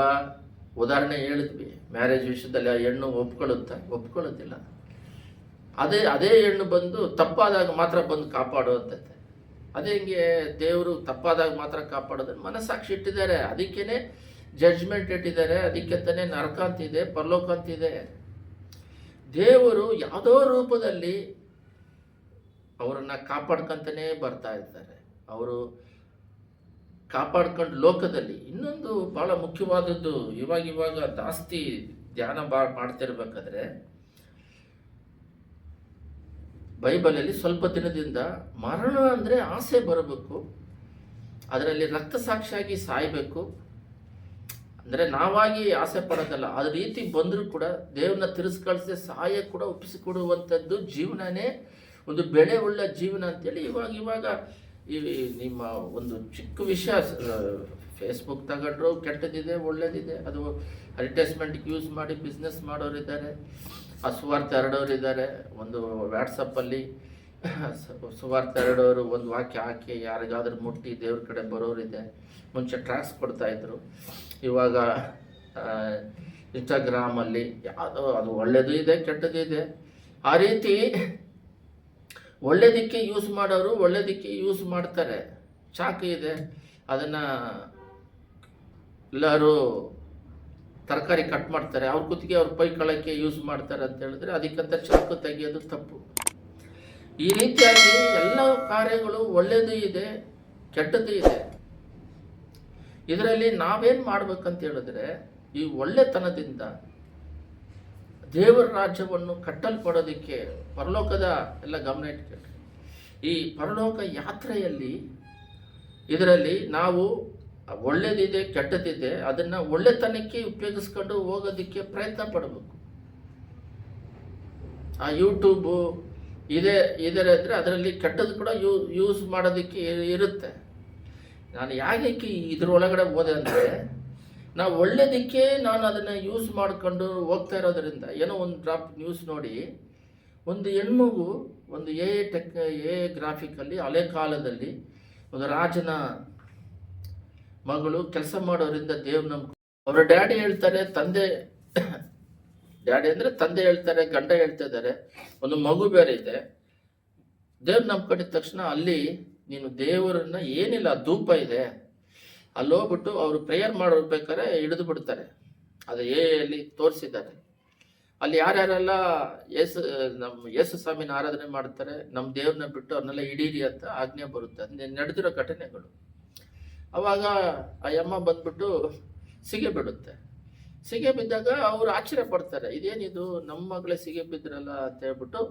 ಉದಾಹರಣೆ ಹೇಳಿದ್ವಿ, ಮ್ಯಾರೇಜ್ ವಿಷಯದಲ್ಲಿ ಆ ಹೆಣ್ಣು ಒಪ್ಕೊಳ್ಳೋದಿಲ್ಲ. ಅದೇ ಹೆಣ್ಣು ಬಂದು ತಪ್ಪಾದಾಗ ಮಾತ್ರ ಬಂದು ಕಾಪಾಡೋದಂತೆ. ಅದೇ ಹಿಂಗೆ ದೇವರು ತಪ್ಪಾದಾಗ ಮಾತ್ರ ಕಾಪಾಡೋದು. ಮನಸ್ಸಾಕ್ಷಿ ಇಟ್ಟಿದ್ದಾರೆ, ಅದಕ್ಕೇ ಜಡ್ಜ್ಮೆಂಟ್ ಇಟ್ಟಿದ್ದಾರೆ. ಅದಕ್ಕೆ ತಾನೇ ನರಕ ಅಂತಿದೆ, ಪರಲೋಕ ಅಂತಿದೆ. ದೇವರು ಯಾವುದೋ ರೂಪದಲ್ಲಿ ಅವರನ್ನು ಕಾಪಾಡ್ಕೊಂತಾನೇ ಬರ್ತಾ ಇರ್ತಾರೆ. ಅವರು ಕಾಪಾಡ್ಕೊಂಡು ಲೋಕದಲ್ಲಿ ಇನ್ನೊಂದು ಭಾಳ ಮುಖ್ಯವಾದದ್ದು, ಇವಾಗ ಜಾಸ್ತಿ ಧ್ಯಾನ ಮಾಡ್ತಿರ್ಬೇಕಾದ್ರೆ ಬೈಬಲಲ್ಲಿ ಸ್ವಲ್ಪ ದಿನದಿಂದ ಮರಣ ಅಂದರೆ ಆಸೆ ಬರಬೇಕು, ಅದರಲ್ಲಿ ರಕ್ತಸಾಕ್ಷಿಯಾಗಿ ಸಾಯಬೇಕು. ಅಂದರೆ ನಾವಾಗಿ ಆಸೆ ಪಡೋದಲ್ಲ, ಅದ ರೀತಿ ಬಂದರೂ ಕೂಡ ದೇವ್ರನ್ನ ತಿರಸ್ಕರಿಸದೆ ಸಹಾಯ ಕೂಡ ಒಪ್ಪಿಸಿಕೊಡುವಂಥದ್ದು ಜೀವನನೇ ಒಂದು ಬೆಳೆ ಉಳ್ಳ ಜೀವನ ಅಂತೇಳಿ ಇವಾಗ ಈ ನಿಮ್ಮ ಒಂದು ಚಿಕ್ಕ ವಿಷಯ, ಫೇಸ್ಬುಕ್ ತಗೊಂಡ್ರು ಕೆಟ್ಟದಿದೆ ಒಳ್ಳೇದಿದೆ, ಅದು ಅಡ್ವರ್ಟೈಸ್ಮೆಂಟ್ಗೆ ಯೂಸ್ ಮಾಡಿ ಬಿಸ್ನೆಸ್ ಮಾಡೋರಿದ್ದಾರೆ, ಸುವಾರ್ತೆ ಹರಡೋರಿದ್ದಾರೆ. ಒಂದು ವಾಟ್ಸಪ್ಪಲ್ಲಿ ಸುವಾರ್ತೆ ಹರಡೋರು ಒಂದು ವಾಕ್ಯ ಹಾಕಿ ಯಾರಿಗಾದ್ರೂ ಮುಟ್ಟಿ ದೇವ್ರ ಕಡೆ ಬರೋರಿದೆ. ಮುಂಚೆ ಟ್ರ್ಯಾಕ್ಸ್ ಕೊಡ್ತಾಯಿದ್ರು, ಇವಾಗ ಇನ್ಸ್ಟಾಗ್ರಾಮಲ್ಲಿ ಯಾವುದೋ ಅದು ಒಳ್ಳೆಯದು ಇದೆ ಕೆಟ್ಟದ್ದು ಇದೆ. ಆ ರೀತಿ ಒಳ್ಳೆಯದಕ್ಕೆ ಯೂಸ್ ಮಾಡೋರು ಒಳ್ಳೆಯದಕ್ಕೆ ಯೂಸ್ ಮಾಡ್ತಾರೆ. ಚಾಕು ಇದೆ, ಅದನ್ನು ಎಲ್ಲರೂ ತರಕಾರಿ ಕಟ್ ಮಾಡ್ತಾರೆ, ಅವ್ರ ಕುತ್ತಿಗೆ ಅವ್ರ ಪೈಕೊಳ್ಳೋಕ್ಕೆ ಯೂಸ್ ಮಾಡ್ತಾರೆ ಅಂತ ಹೇಳಿದ್ರೆ ಅದಕ್ಕಂತ ಚಾಕು ತೆಗೆಯೋದು ತಪ್ಪು. ಈ ರೀತಿಯಾಗಿ ಎಲ್ಲ ಕಾರ್ಯಗಳು ಒಳ್ಳೆಯದು ಇದೆ ಕೆಟ್ಟದ್ದು ಇದೆ. ಇದರಲ್ಲಿ ನಾವೇನು ಮಾಡ್ಬೇಕಂತ ಹೇಳಿದ್ರೆ ಈ ಒಳ್ಳೆತನದಿಂದ ದೇವರ ರಾಜ್ಯವನ್ನು ಕಟ್ಟಲ್ಪಡೋದಕ್ಕೆ ಪರಲೋಕದ ಎಲ್ಲ ಗಮನ ಇಟ್ಕೊಳ್ಳಿ. ಈ ಪರಲೋಕ ಯಾತ್ರೆಯಲ್ಲಿ ಇದರಲ್ಲಿ ನಾವು ಒಳ್ಳೆಯದಿದೆ ಕೆಟ್ಟದಿದೆ ಅದನ್ನು ಒಳ್ಳೆತನಕ್ಕೆ ಉಪಯೋಗಿಸ್ಕೊಂಡು ಹೋಗೋದಕ್ಕೆ ಪ್ರಯತ್ನ ಪಡಬೇಕು. ಆ ಯೂಟ್ಯೂಬು ಇದರ ಇದ್ದರೆ ಅದರಲ್ಲಿ ಕೆಟ್ಟದ್ದು ಕೂಡ ಯೂಸ್ ಮಾಡೋದಕ್ಕೆ ಇರುತ್ತೆ. ನಾನು ಯಾಕೆ ಇದ್ರೊಳಗಡೆ ಹೋದೆ ಅಂದರೆ ನಾವು ಒಳ್ಳೆಯದಕ್ಕೆ ನಾನು ಅದನ್ನು ಯೂಸ್ ಮಾಡಿಕೊಂಡು ಹೋಗ್ತಾ ಇರೋದರಿಂದ ಏನೋ ಒಂದು ಡ್ರಾಪ್ ನ್ಯೂಸ್ ನೋಡಿ ಒಂದು ಹೆಣ್ಮಗು ಒಂದು ಎ ಗ್ರಾಫಿಕಲ್ಲಿ ಹಳೆ ಕಾಲದಲ್ಲಿ ಒಂದು ರಾಜನ ಮಗಳು ಕೆಲಸ ಮಾಡೋರಿಂದ ದೇವ್ರ ನಂಬಿಕೆ. ಅವರ ಡ್ಯಾಡಿ ಹೇಳ್ತಾರೆ, ಡ್ಯಾಡಿ ಅಂದರೆ ತಂದೆ ಹೇಳ್ತಾರೆ, ಗಂಡ ಹೇಳ್ತಾ ಇದ್ದಾರೆ, ಒಂದು ಮಗು ಬೇರೆ ಇದೆ. ದೇವ್ರ ನಂಬ್ಕೊಂಡಿದ ತಕ್ಷಣ ಅಲ್ಲಿ ನೀನು ದೇವರನ್ನ ಏನಿಲ್ಲ ಧೂಪ ಇದೆ ಅಲ್ಲಿ ಹೋಗ್ಬಿಟ್ಟು ಅವರು ಪ್ರೇಯರ್ ಮಾಡಬೇಕಾದ್ರೆ ಹಿಡಿದು ಬಿಡ್ತಾರೆ. ಅದು ಅಲ್ಲಿ ತೋರಿಸಿದ್ದಾರೆ. ಅಲ್ಲಿ ಯಾರ್ಯಾರೆಲ್ಲ ಯೇಸು ಸ್ವಾಮಿನ ಆರಾಧನೆ ಮಾಡ್ತಾರೆ ನಮ್ಮ ದೇವ್ರನ್ನ ಬಿಟ್ಟು ಅವ್ರನ್ನೆಲ್ಲ ಹಿಡೀರಿ ಅಂತ ಆಜ್ಞೆ ಬರುತ್ತೆ. ನಡೆದಿರೋ ಘಟನೆಗಳು. ಅವಾಗ ಆ ಅಮ್ಮ ಬಂದ್ಬಿಟ್ಟು ಸಿಗೆ ಬಿಡುತ್ತೆ. ಸಿಗೆ ಬಿದ್ದಾಗ ಅವರು ಆಶ್ಚರ್ಯ ಪಡ್ತಾರೆ, ಇದೇನಿದು ನಮ್ಮ ಮಗಳೇ ಸಿಗೆ ಬಿದ್ರಲ್ಲ ಅಂತ ಹೇಳ್ಬಿಟ್ಟು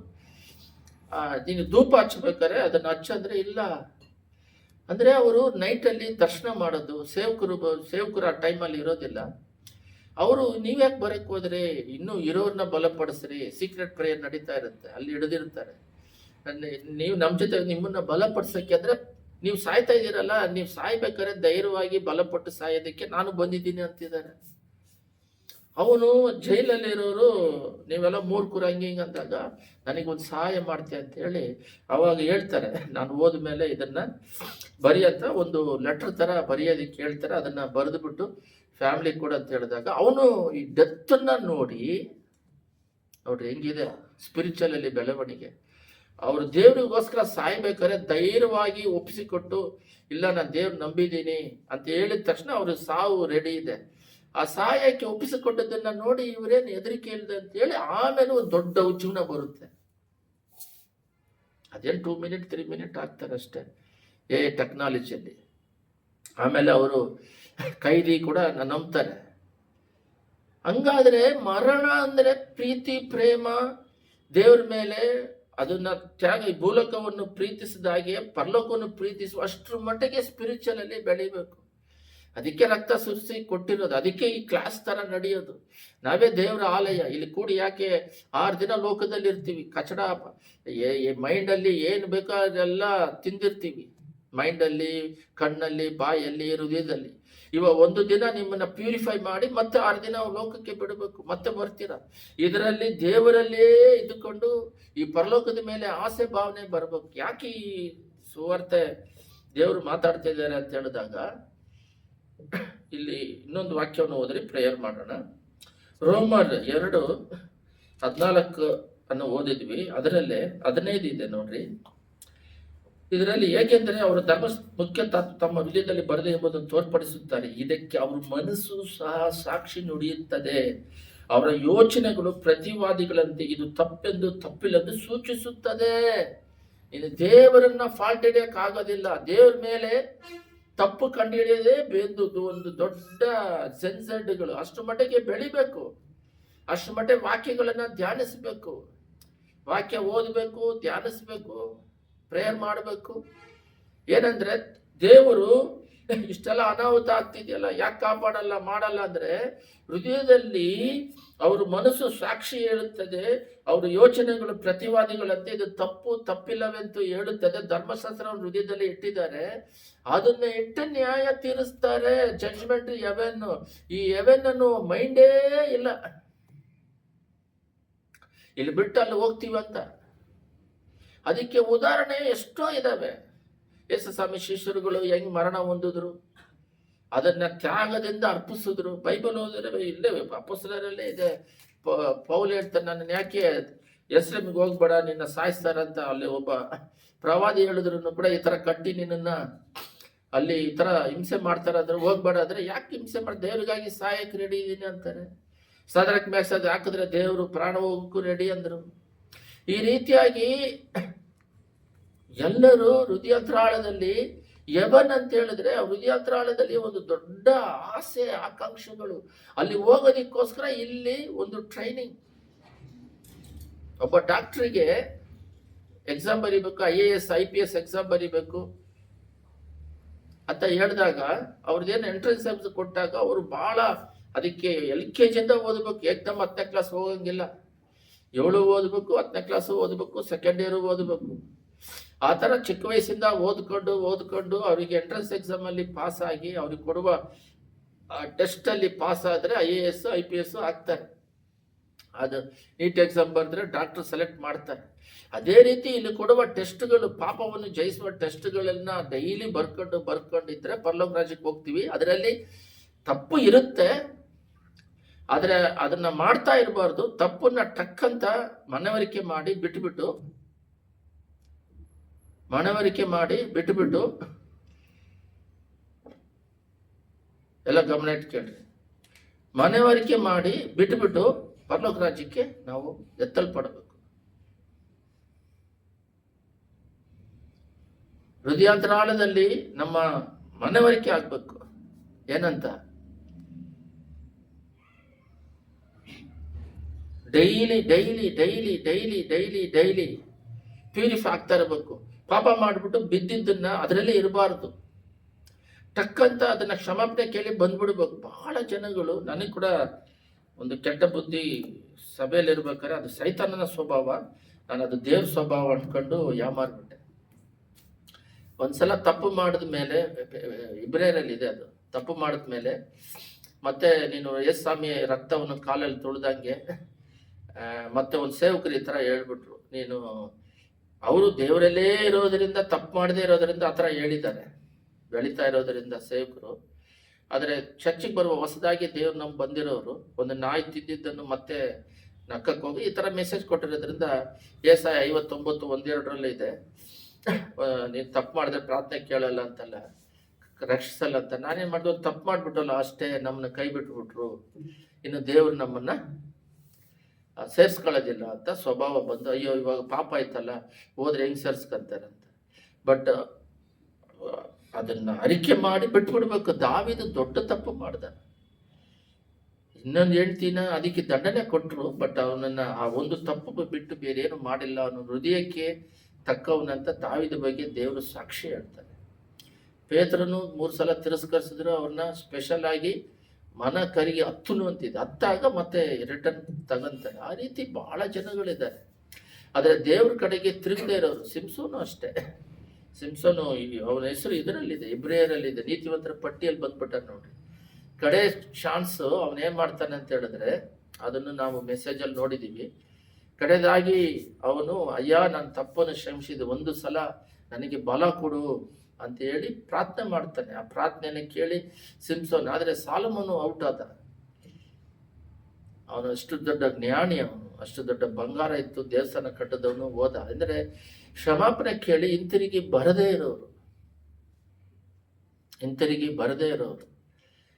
ನೀನು ಧೂಪ ಹಚ್ಬೇಕಾರೆ ಅದನ್ನು ಹಚ್ಚಂದ್ರೆ ಇಲ್ಲ ಅಂದರೆ ಅವರು ನೈಟಲ್ಲಿ ದರ್ಶನ ಮಾಡೋದು ಸೇವಕರು ಆ ಟೈಮಲ್ಲಿ ಇರೋದಿಲ್ಲ. ಅವರು ನೀವ್ಯಾಕೆ ಬರಕ್ಕೆ ಹೋದ್ರಿ, ಇನ್ನೂ ಇರೋರನ್ನ ಬಲಪಡಿಸ್ರಿ, ಸೀಕ್ರೆಟ್ ಪ್ರೇಯರ್ ನಡೀತಾ ಇರುತ್ತೆ, ಅಲ್ಲಿ ಹಿಡಿದಿರ್ತಾರೆ. ನೀವು ನಮ್ಮ ಜೊತೆ ನಿಮ್ಮನ್ನ ಬಲಪಡಿಸೋಕ್ಕೆ ಅಂದರೆ ನೀವು ಸಾಯ್ತಾ ಇದ್ದೀರಲ್ಲ, ನೀವು ಸಾಯ್ಬೇಕಾದ್ರೆ ಧೈರ್ಯವಾಗಿ ಬಲಪಟ್ಟು ಸಾಯೋದಕ್ಕೆ ನಾನು ಬಂದಿದ್ದೀನಿ ಅಂತಿದ್ದಾರೆ. ಅವನು ಜೈಲಲ್ಲಿರೋರು ನೀವೆಲ್ಲ ಮೂರ್ಖರು ಹಿಂಗೆ ಅಂದಾಗ ನನಗೊಂದು ಸಹಾಯ ಮಾಡ್ತೀಯ ಅಂತ ಹೇಳಿ ಅವಾಗ ಹೇಳ್ತಾರೆ, ನಾನು ಹೋದ್ಮೇಲೆ ಇದನ್ನು ಬರೆಯಂತ ಒಂದು ಲೆಟ್ರ್ ಥರ ಬರೆಯೋದಕ್ಕೆ ಹೇಳ್ತಾರೆ. ಅದನ್ನು ಬರೆದುಬಿಟ್ಟು ಫ್ಯಾಮಿಲಿ ಕೂಡ ಅಂತ ಹೇಳಿದಾಗ ಅವನು ಈ ಡೆತ್ತನ್ನು ನೋಡ್ರಿ ಹೆಂಗಿದೆ ಸ್ಪಿರಿಚುವಲಲ್ಲಿ ಬೆಳವಣಿಗೆ. ಅವರು ದೇವರಿಗೋಸ್ಕರ ಸಾಯ್ಬೇಕಾದ್ರೆ ಧೈರ್ಯವಾಗಿ ಒಪ್ಪಿಸಿಕೊಟ್ಟು ಇಲ್ಲ ನಾನು ದೇವ್ರು ನಂಬಿದ್ದೀನಿ ಅಂತ ಹೇಳಿದ ತಕ್ಷಣ ಅವರು ಸಾವು ರೆಡಿ ಇದೆ. ಆ ಸಹಾಯಕ್ಕೆ ಒಪ್ಪಿಸಿಕೊಟ್ಟದನ್ನ ನೋಡಿ ಇವರೇನು ಹೆದರಿಕೆ ಇಲ್ಲದೆ ಅಂತ ಹೇಳಿ ಆಮೇಲೆ ಒಂದು ದೊಡ್ಡ ಉಜ್ಜೀವನ ಬರುತ್ತೆ. ಅದೇನು 2 ಮಿನಿಟ್ 3 ಮಿನಿಟ್ ಆಗ್ತಾರೆ ಅಷ್ಟೇ ಟೆಕ್ನಾಲಜಿಯಲ್ಲಿ. ಆಮೇಲೆ ಅವರು ಕೈದಿ ಕೂಡ ನಂಬ್ತಾರೆ. ಹಂಗಾದ್ರೆ ಮರಣ ಅಂದರೆ ಪ್ರೀತಿ ಪ್ರೇಮ ದೇವ್ರ ಮೇಲೆ ಅದನ್ನ ತ್ಯಾಗ ಭೂಲೋಕವನ್ನು ಪ್ರೀತಿಸಿದಾಗೆ ಪರಲೋಕವನ್ನು ಪ್ರೀತಿಸುವ ಅಷ್ಟರ ಮಟ್ಟಿಗೆ ಸ್ಪಿರಿಚುವಲ್ ಅಲ್ಲಿ ಬೆಳಿಬೇಕು. ಅದಕ್ಕೆ ರಕ್ತ ಸುರಿಸಿ ಕೊಟ್ಟಿರೋದು, ಅದಕ್ಕೆ ಈ ಕ್ಲಾಸ್ ತರ ನಡೆಯೋದು. ನಾವೇ ದೇವರ ಆಲಯ. ಇಲ್ಲಿ ಕೂಡಿ ಯಾಕೆ 6 ದಿನ ಲೋಕದಲ್ಲಿ ಇರ್ತೀವಿ, ಕಚಡ ಮೈಂಡಲ್ಲಿ ಏನು ಬೇಕೋ ಅದೆಲ್ಲ ತಿಂದಿರ್ತೀವಿ. ಮೈಂಡಲ್ಲಿ, ಕಣ್ಣಲ್ಲಿ, ಬಾಯಲ್ಲಿ, ಹೃದಯದಲ್ಲಿ. ಇವಾಗ 1 ದಿನ ನಿಮ್ಮನ್ನ ಪ್ಯೂರಿಫೈ ಮಾಡಿ ಮತ್ತೆ 6 ದಿನ ಲೋಕಕ್ಕೆ ಬಿಡಬೇಕು, ಮತ್ತೆ ಬರ್ತೀರ. ಇದರಲ್ಲಿ ದೇವರಲ್ಲೇ ಇದ್ದುಕೊಂಡು ಈ ಪರಲೋಕದ ಮೇಲೆ ಆಸೆ ಭಾವನೆ ಬರಬೇಕು. ಯಾಕೆ ಈ ಸುವಾರ್ತೆ ದೇವರು ಮಾತಾಡ್ತಾ ಇದ್ದಾರೆ ಅಂತ ಹೇಳಿದಾಗ ಇಲ್ಲಿ ಇನ್ನೊಂದು ವಾಕ್ಯವನ್ನು ಓದ್ರಿ, ಪ್ರೇಯರ್ ಮಾಡೋಣ. ರೋಮರ್ 2:14 ಅನ್ನು ಓದಿದ್ವಿ, ಅದರಲ್ಲೇ 15 ಇದೆ ನೋಡ್ರಿ. ಇದರಲ್ಲಿ ಏಕೆಂದರೆ ಅವರು ಧರ್ಮ ಮುಖ್ಯ ತಮ್ಮ ಹೃದಯದಲ್ಲಿ ಬರದೆ ಎಂಬುದನ್ನು ತೋರ್ಪಡಿಸುತ್ತಾರೆ, ಇದಕ್ಕೆ ಅವ್ರ ಮನಸ್ಸು ಸಹ ಸಾಕ್ಷಿ ನುಡಿಯುತ್ತದೆ. ಅವರ ಯೋಚನೆಗಳು ಪ್ರತಿವಾದಿಗಳಂತೆ ಇದು ತಪ್ಪೆಂದು ತಪ್ಪಿല്ലെಂದು ಸೂಚಿಸುತ್ತದೆ. ಇದು ದೇವರನ್ನ ಫಾಲ್ಟ್ ಹಿಡಿಯಕ್ಕಾಗೋದಿಲ್ಲ. ದೇವ್ರ ಮೇಲೆ ತಪ್ಪು ಕಂಡುಹಿಡಿಯದೆ ಒಂದು ದೊಡ್ಡ ಸೆನ್ಸರ್ಡ್ಗಳು. ಅಷ್ಟು ಮಟ್ಟಿಗೆ ಬೆಳಿಬೇಕು, ಅಷ್ಟು ಮಟ್ಟಿಗೆ ವಾಕ್ಯಗಳನ್ನು ಧ್ಯಾನಿಸಬೇಕು, ವಾಕ್ಯ ಓದಬೇಕು, ಧ್ಯಾನಿಸ್ಬೇಕು, ಪ್ರೇಯರ್ ಮಾಡಬೇಕು. ಏನಂದ್ರೆ ದೇವರು ಇಷ್ಟೆಲ್ಲ ಅನಾಹುತ ಆಗ್ತಿದೆಯಲ್ಲ, ಯಾಕೆ ಕಾಪಾಡಲ್ಲ ಮಾಡಲ್ಲ ಅಂದರೆ ಹೃದಯದಲ್ಲಿ ಅವ್ರ ಮನಸ್ಸು ಸಾಕ್ಷಿ ಹೇಳುತ್ತದೆ, ಅವ್ರ ಯೋಚನೆಗಳು ಪ್ರತಿವಾದಿಗಳಂತೆ ಇದು ತಪ್ಪು ತಪ್ಪಿಲ್ಲವೆಂತೂ ಹೇಳುತ್ತದೆ. ಧರ್ಮಶಾಸ್ತ್ರವನ್ನು ಹೃದಯದಲ್ಲಿ ಇಟ್ಟಿದ್ದಾರೆ, ಅದನ್ನ ಇಟ್ಟು ನ್ಯಾಯ ತೀರಿಸ್ತಾರೆ. ಜಡ್ಜ್ಮೆಂಟ್ ಎವೆನ್ನು, ಈ ಎವೆನ್ನನ್ನು ಮೈಂಡೇ ಇಲ್ಲ, ಇಲ್ಲಿ ಬಿಟ್ಟು ಅಲ್ಲಿ ಹೋಗ್ತೀವಂತ. ಅದಕ್ಕೆ ಉದಾಹರಣೆ ಎಷ್ಟೋ ಇದಾವೆ. ಯೇಸು ಸ್ವಾಮಿ ಶಿಷ್ಯರುಗಳು ಹೆಂಗ್ ಮರಣ ಹೊಂದಿದ್ರು, ಅದನ್ನ ತ್ಯಾಗದಿಂದ ಅರ್ಪಿಸಿದ್ರು. ಬೈಬಲ್ ಓದಿದ್ರೆ ಇಲ್ಲೇ ಅಪೊಸ್ತಲರಲ್ಲೇ ಇದೆ. ಪೌಲ್ ಹೇಳ್ತಾನೆ, ನನ್ನ ಯಾಕೆ ಎಸ್ರೇಮಿಗೆ ಹೋಗ್ಬೇಡ, ನಿನ್ನ ಸಾಯಿಸ್ತಾರಂತ. ಅಲ್ಲಿ ಒಬ್ಬ ಪ್ರವಾದಿ ಹೇಳಿದ್ರು ಕೂಡ ಈ ತರ ಕಟ್ಟಿ ನಿನ್ನ ಅಲ್ಲಿ ಈ ತರ ಹಿಂಸೆ ಮಾಡ್ತಾರಂದ್ರೆ ಹೋಗ್ಬೇಡ. ಅಂದ್ರೆ ಯಾಕೆ ಹಿಂಸೆ ಮಾಡಿ, ದೇವ್ರಿಗಾಗಿ ಸಾಯಕ್ಕೆ ರೆಡಿ ಇದೀನಿ ಅಂತಾರೆ. ಸದರಕ್ಕೆ ಮ್ಯಾಕ್ಸ್ ಹಾಕಿದ್ರೆ ದೇವರು ಪ್ರಾಣ ಹೋಗಕ್ಕೂ ರೆಡಿ ಅಂದ್ರು. ಈ ರೀತಿಯಾಗಿ ಎಲ್ಲರೂ ಹೃದಯಾಂತರಾಳದಲ್ಲಿ ಯವನ್ ಅಂತ ಹೇಳಿದ್ರೆ ಹೃದಯಾಂತರಾಳದಲ್ಲಿ ಒಂದು ದೊಡ್ಡ ಆಸೆ ಆಕಾಂಕ್ಷೆಗಳು, ಅಲ್ಲಿ ಹೋಗೋದಕ್ಕೋಸ್ಕರ ಇಲ್ಲಿ ಒಂದು ಟ್ರೈನಿಂಗ್. ಒಬ್ಬ ಡಾಕ್ಟ್ರಿಗೆ ಎಕ್ಸಾಮ್ ಬರೀಬೇಕು, IAS IPS ಎಕ್ಸಾಮ್ ಬರೀಬೇಕು ಅಂತ ಹೇಳಿದಾಗ ಅವ್ರದ್ದೇನು ಎಂಟ್ರೆನ್ಸ್ ಎಕ್ಸಾಮ್ ಕೊಟ್ಟಾಗ ಅವರು ಬಹಳ ಅದಕ್ಕೆ LKG ಓದಬೇಕು, ಏಕ್ದಮ್ 10ನೇ ಕ್ಲಾಸ್ ಹೋಗಂಗಿಲ್ಲ. 7 ಓದಬೇಕು, 10ನೇ ಕ್ಲಾಸು ಓದಬೇಕು, ಸೆಕೆಂಡ್ ಇಯರ್ ಓದಬೇಕು. ಆ ಥರ ಚಿಕ್ಕ ವಯಸ್ಸಿಂದ ಓದ್ಕೊಂಡು ಅವರಿಗೆ ಎಂಟ್ರೆನ್ಸ್ ಎಕ್ಸಾಮ್ ಅಲ್ಲಿ ಪಾಸ್ ಆಗಿ ಅವ್ರಿಗೆ ಕೊಡುವ ಟೆಸ್ಟ್ ಅಲ್ಲಿ ಪಾಸ್ ಆದ್ರೆ IAS IPS ಆಗ್ತಾರೆ. ಅದು ನೀಟ್ ಎಕ್ಸಾಮ್ ಬರೆದ್ರೆ ಡಾಕ್ಟರ್ ಸೆಲೆಕ್ಟ್ ಮಾಡ್ತಾರೆ. ಅದೇ ರೀತಿ ಇಲ್ಲಿ ಕೊಡುವ ಟೆಸ್ಟ್ಗಳು, ಪಾಪವನ್ನು ಜಯಿಸುವ ಟೆಸ್ಟ್ಗಳನ್ನ ಡೈಲಿ ಬರ್ಕೊಂಡಿದ್ರೆ ಪರಲೋಕ ರಾಜ್ಯಕ್ಕೆ ಹೋಗ್ತೀವಿ. ಅದರಲ್ಲಿ ತಪ್ಪು ಇರುತ್ತೆ, ಆದರೆ ಅದನ್ನ ಮಾಡ್ತಾ ಇರಬಾರ್ದು. ತಪ್ಪನ್ನ ಟಕ್ಕಂತ ಮನವರಿಕೆ ಮಾಡಿ ಬಿಟ್ಬಿಟ್ಟು ಎಲ್ಲ ಗಮನ ಇಟ್ಟು ಕೇಳ್ರಿ. ಮನವರಿಕೆ ಮಾಡಿ ಬಿಟ್ಬಿಟ್ಟು ಪರಲೋಕ ರಾಜ್ಯಕ್ಕೆ ನಾವು ಎತ್ತಲ್ಪಡಬೇಕು. ಹೃದಯಾಂತರಾಳದಲ್ಲಿ ನಮ್ಮ ಮನವರಿಕೆ ಆಗ್ಬೇಕು. ಏನಂತ? ಡೈಲಿ ಪ್ಯೂರಿಫೈ ಆಗ್ತಾ ಇರಬೇಕು. ಪಾಪ ಮಾಡಿಬಿಟ್ಟು ಬಿದ್ದಿದ್ದನ್ನ ಅದರಲ್ಲೇ ಇರಬಾರ್ದು. ಟಕ್ಕಂತ ಅದನ್ನ ಕ್ಷಮಾಪಣೆ ಕೇಳಿ ಬಂದ್ಬಿಡ್ಬೇಕು. ಬಹಳ ಜನಗಳು, ನನಗೆ ಕೂಡ ಒಂದು ಕೆಟ್ಟ ಬುದ್ಧಿ ಸಭೆಯಲ್ಲಿ ಇರ್ಬೇಕಾದ್ರೆ ಅದು ಸೈತಾನನ ಸ್ವಭಾವ, ನಾನು ಅದು ದೇವ್ರ ಸ್ವಭಾವ ಅಂದ್ಕೊಂಡು ಯಾಮಾರ್ಬಿಟ್ಟೆ. ಒಂದ್ಸಲ ತಪ್ಪು ಮಾಡಿದ ಮೇಲೆ, ಇಬ್ರೇರಲ್ಲಿ ಇದೆ ಅದು, ತಪ್ಪು ಮಾಡಿದ ಮೇಲೆ ಮತ್ತೆ ನೀನು ಯೇಸು ಸ್ವಾಮಿ ರಕ್ತವನ್ನು ಕಾಲಲ್ಲಿ ತುಳಿದಂಗೆ ಮತ್ತೆ ಒಂದು ಸೇವಕರು ಈ ಥರ ಹೇಳ್ಬಿಟ್ರು, ನೀನು ಅವರು ದೇವರಲ್ಲೇ ಇರೋದರಿಂದ, ತಪ್ಪು ಮಾಡದೇ ಇರೋದರಿಂದ ಆ ಥರ ಹೇಳಿದ್ದಾರೆ, ಬೆಳೀತಾ ಇರೋದರಿಂದ ಸೇವಕರು. ಆದರೆ ಚರ್ಚಿಗೆ ಬರುವ ಹೊಸದಾಗಿ ದೇವ್ರು ನಮ್ಗೆ ಬಂದಿರೋರು ಒಂದು ನಾಯಿ ತಿದ್ದಿದ್ದನ್ನು ಮತ್ತೆ ನಕ್ಕಕ್ಕೆ ಹೋಗಿ ಈ ಥರ ಮೆಸೇಜ್ ಕೊಟ್ಟಿರೋದ್ರಿಂದ ಏಸಾಯ 59:1-2 ಇದೆ, ನೀನು ತಪ್ಪು ಮಾಡಿದ್ರೆ ಪ್ರಾರ್ಥನೆ ಕೇಳಲ್ಲ ಅಂತಲ್ಲ, ರಕ್ಷಿಸಲ್ಲ ಅಂತ. ನಾನೇನು ಮಾಡಿದೆ, ಒಂದು ತಪ್ಪು ಮಾಡಿಬಿಟ್ಟಲ್ಲ ಅಷ್ಟೇ, ನಮ್ಮನ್ನ ಕೈ ಬಿಟ್ಬಿಟ್ರು, ಇನ್ನು ದೇವ್ರು ನಮ್ಮನ್ನ ಸೇರಿಸ್ಕೊಳ್ಳೋದಿಲ್ಲ ಅಂತ ಸ್ವಭಾವ ಬಂದು, ಅಯ್ಯೋ ಇವಾಗ ಪಾಪ ಆಯ್ತಲ್ಲ, ಹೋದ್ರೆ ಹೆಂಗೆ ಸೇರಿಸ್ಕೊಂತಾರಂತ. ಬಟ್ ಅದನ್ನ ಅರಿಕೆ ಮಾಡಿ ಬಿಟ್ಬಿಡ್ಬೇಕು. ದಾವೀದ ದೊಡ್ಡ ತಪ್ಪು ಮಾಡ್ದ, ಇನ್ನೊಂದು ಹೆಂಡ್ತಿನ ಅದಕ್ಕೆ ದಂಡನೆ ಕೊಟ್ಟರು, ಬಟ್ ಅವನನ್ನ ಆ ಒಂದು ತಪ್ಪು ಬಿಟ್ಟು ಬೇರೆ ಏನು ಮಾಡಿಲ್ಲ. ಅವನು ಹೃದಯಕ್ಕೆ ತಕ್ಕವನಂತ ದಾವೀದ ಬಗ್ಗೆ ದೇವರು ಸಾಕ್ಷಿ ಹೇಳ್ತಾರೆ. ಪೇತ್ರನು 3 ಸಲ ತಿರಸ್ಕರಿಸಿದ್ರು, ಅವ್ರನ್ನ ಸ್ಪೆಷಲ್ ಆಗಿ ಮನ ಕರಿಗೆ ಹತ್ತುನು ಅಂತಿದೆ, ಹತ್ತಾಗ ಮತ್ತೆ ರಿಟರ್ನ್ ತಗಂತಾರೆ. ಆ ರೀತಿ ಬಹಳ ಜನಗಳಿದ್ದಾರೆ. ಆದರೆ ದೇವ್ರ ಕಡೆಗೆ ತಿರುಗದೆ ಇರೋರು. ಸಿಂಸೋನು ಅಷ್ಟೇ. ಸಿಂಸೋನು ಅವನ ಹೆಸರು ಇದರಲ್ಲಿದೆ, ಇಬ್ರಿಯರಲ್ಲಿದೆ, ನೀತಿವಂತರ ಪಟ್ಟಿಯಲ್ಲಿ ಬಂದ್ಬಿಟ್ಟ ನೋಡ್ರಿ. ಕಡೆ ಚಾನ್ಸ್ ಅವನೇನ್ ಮಾಡ್ತಾನೆ ಅಂತ ಹೇಳಿದ್ರೆ, ಅದನ್ನು ನಾವು ಮೆಸೇಜಲ್ಲಿ ನೋಡಿದೀವಿ. ಕಡೆದಾಗಿ ಅವನು, ಅಯ್ಯ ನಾನು ತಪ್ಪನ್ನು ಕ್ಷಮಿಸಿದೆ, ಒಂದು ಸಲ ನನಗೆ ಬಲ ಕೊಡು ಅಂತ ಹೇಳಿ ಪ್ರಾರ್ಥನೆ ಮಾಡ್ತಾನೆ. ಆ ಪ್ರಾರ್ಥನೆಯನ್ನು ಕೇಳಿ ಸಿಂಸೋನ್, ಆದರೆ ಸಾಲಮೋನು ಔಟ್ ಆದ. ಅವನು ಅಷ್ಟು ದೊಡ್ಡ ಜ್ಞಾನಿ, ಅವನು ಅಷ್ಟು ದೊಡ್ಡ ಬಂಗಾರ ಇತ್ತು, ದೇವಸ್ಥಾನ ಕಟ್ಟದವನು ಹೋದ. ಅಂದರೆ ಕ್ಷಮಾಪಣೆ ಕೇಳಿ ಹಿಂತಿರುಗಿ ಬರದೇ ಇರೋರು,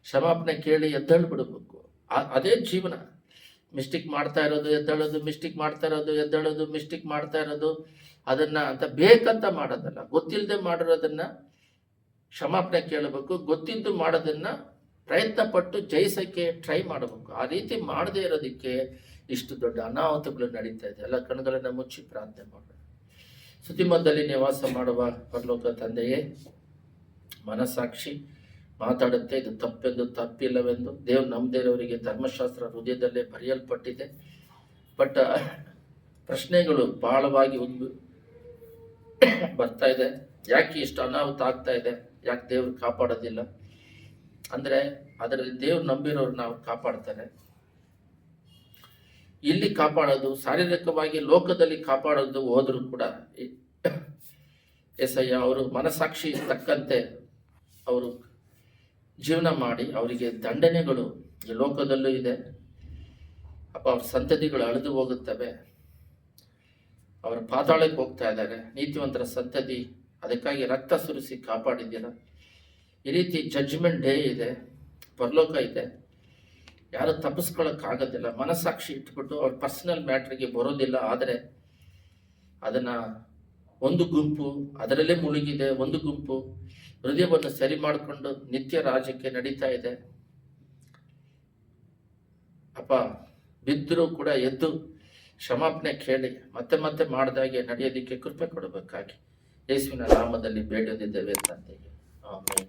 ಕ್ಷಮಾಪಣೆ ಕೇಳಿ ಎದ್ದೇಳು ಬಿಡಬೇಕು. ಅದೇ ಜೀವನ. ಮಿಸ್ಟೇಕ್ ಮಾಡ್ತಾ ಇರೋದು ಎದ್ದೇಳೋದು, ಮಿಸ್ಟೇಕ್ ಮಾಡ್ತಾ ಇರೋದು ಎದ್ದೇಳೋದು, ಮಿಸ್ಟೇಕ್ ಮಾಡ್ತಾ ಇರೋದು, ಅದನ್ನ ಅಂತ ಬೇಕಂತ ಮಾಡೋದಲ್ಲ. ಗೊತ್ತಿಲ್ಲದೆ ಮಾಡಿರೋದನ್ನ ಕ್ಷಮಾಪಣೆ ಕೇಳಬೇಕು, ಗೊತ್ತಿದ್ದು ಮಾಡೋದನ್ನ ಪ್ರಯತ್ನ ಪಟ್ಟು ಜಯಿಸಕ್ಕೆ ಟ್ರೈ ಮಾಡಬೇಕು. ಆ ರೀತಿ ಮಾಡದೇ ಇರೋದಕ್ಕೆ ಇಷ್ಟು ದೊಡ್ಡ ಅನಾಹುತಗಳು ನಡೀತಾ ಇದೆ. ಎಲ್ಲ ಕಣ್ಣುಗಳನ್ನ ಮುಚ್ಚಿ ಪ್ರಾರ್ಥನೆ ಮಾಡೋಣ. ಸ್ತುತಿಮಂದಲ್ಲಿ ನಿವಾಸ ಮಾಡುವ ಪರಲೋಕ ತಂದೆಯೇ, ಮನಸ್ಸಾಕ್ಷಿ ಮಾತಾಡುತ್ತೆ. ಇದು ತಪ್ಪೆಂದು ತಪ್ಪಿಲ್ಲವೆಂದು ದೇವ್ರು ನಂಬದಿರೋರಿಗೆ ಧರ್ಮಶಾಸ್ತ್ರ ಹೃದಯದಲ್ಲೇ ಬರೆಯಲ್ಪಟ್ಟಿದೆ. ಬಟ್ ಪ್ರಶ್ನೆಗಳು ಬಹಳವಾಗಿ ಬರ್ತಾ ಇದೆ. ಯಾಕೆ ಇಷ್ಟು ಅನಾಹುತ ಆಗ್ತಾ ಇದೆ? ಯಾಕೆ ದೇವ್ರು ಕಾಪಾಡೋದಿಲ್ಲ ಅಂದರೆ ಅದರಲ್ಲಿ ದೇವ್ರು ನಂಬಿರೋರು ನಾವು ಕಾಪಾಡ್ತಾರೆ. ಇಲ್ಲಿ ಕಾಪಾಡೋದು ಶಾರೀರಿಕವಾಗಿ ಲೋಕದಲ್ಲಿ ಕಾಪಾಡೋದು ಹೋದರೂ ಕೂಡ ಎಸಯ್ಯ ಅವರು ಮನಸ್ಸಾಕ್ಷಿ ತಕ್ಕಂತೆ ಅವರು ಜೀವನ ಮಾಡಿ ಅವರಿಗೆ ದಂಡನೆಗಳು ಈ ಲೋಕದಲ್ಲೂ ಇದೆ. ಅಪ್ಪ ಅವ್ರ ಸಂತತಿಗಳು ಅಳಿದು ಹೋಗುತ್ತವೆ, ಅವರ ಪಾತಾಳಕ್ಕೆ ಹೋಗ್ತಾ ಇದ್ದಾರೆ. ನೀತಿವಂತರ ಸಂತತಿ, ಅದಕ್ಕಾಗಿ ರಕ್ತ ಸುರಿಸಿ ಕಾಪಾಡಿದ್ದೀರ. ಈ ರೀತಿ ಜಡ್ಜ್ಮೆಂಟ್ ಡೇ ಇದೆ, ಪರಲೋಕ ಇದೆ, ಯಾರು ತಪ್ಪಿಸ್ಕೊಳ್ಳೋಕ್ಕಾಗೋದಿಲ್ಲ. ಮನಸ್ಸಾಕ್ಷಿ ಇಟ್ಬಿಟ್ಟು ಅವ್ರ ಪರ್ಸನಲ್ ಮ್ಯಾಟ್ರಿಗೆ ಬರೋದಿಲ್ಲ. ಆದರೆ ಅದನ್ನು ಒಂದು ಗುಂಪು ಅದರಲ್ಲೇ ಮುಳುಗಿದೆ, ಒಂದು ಗುಂಪು ಹೃದಯವನ್ನು ಸರಿ ಮಾಡಿಕೊಂಡು ನಿತ್ಯ ರಾಜ್ಯಕ್ಕೆ ನಡೀತಾ ಇದೆ. ಅಪ್ಪ ಬಿದ್ದರೂ ಕೂಡ ಎದ್ದು ಕ್ಷಮಾಪಣೆ ಕೇಳಿ ಮತ್ತೆ ಮತ್ತೆ ಮಾಡಿದಾಗೆ ನಡೆಯೋದಕ್ಕೆ ಕೃಪೆ ಕೊಡಬೇಕಾಗಿ ಯೇಸುವಿನ ನಾಮದಲ್ಲಿ ಬೇಡದಿದ್ದೇವೆ ತಂದೆಗೆ. ಆಮೆನ್.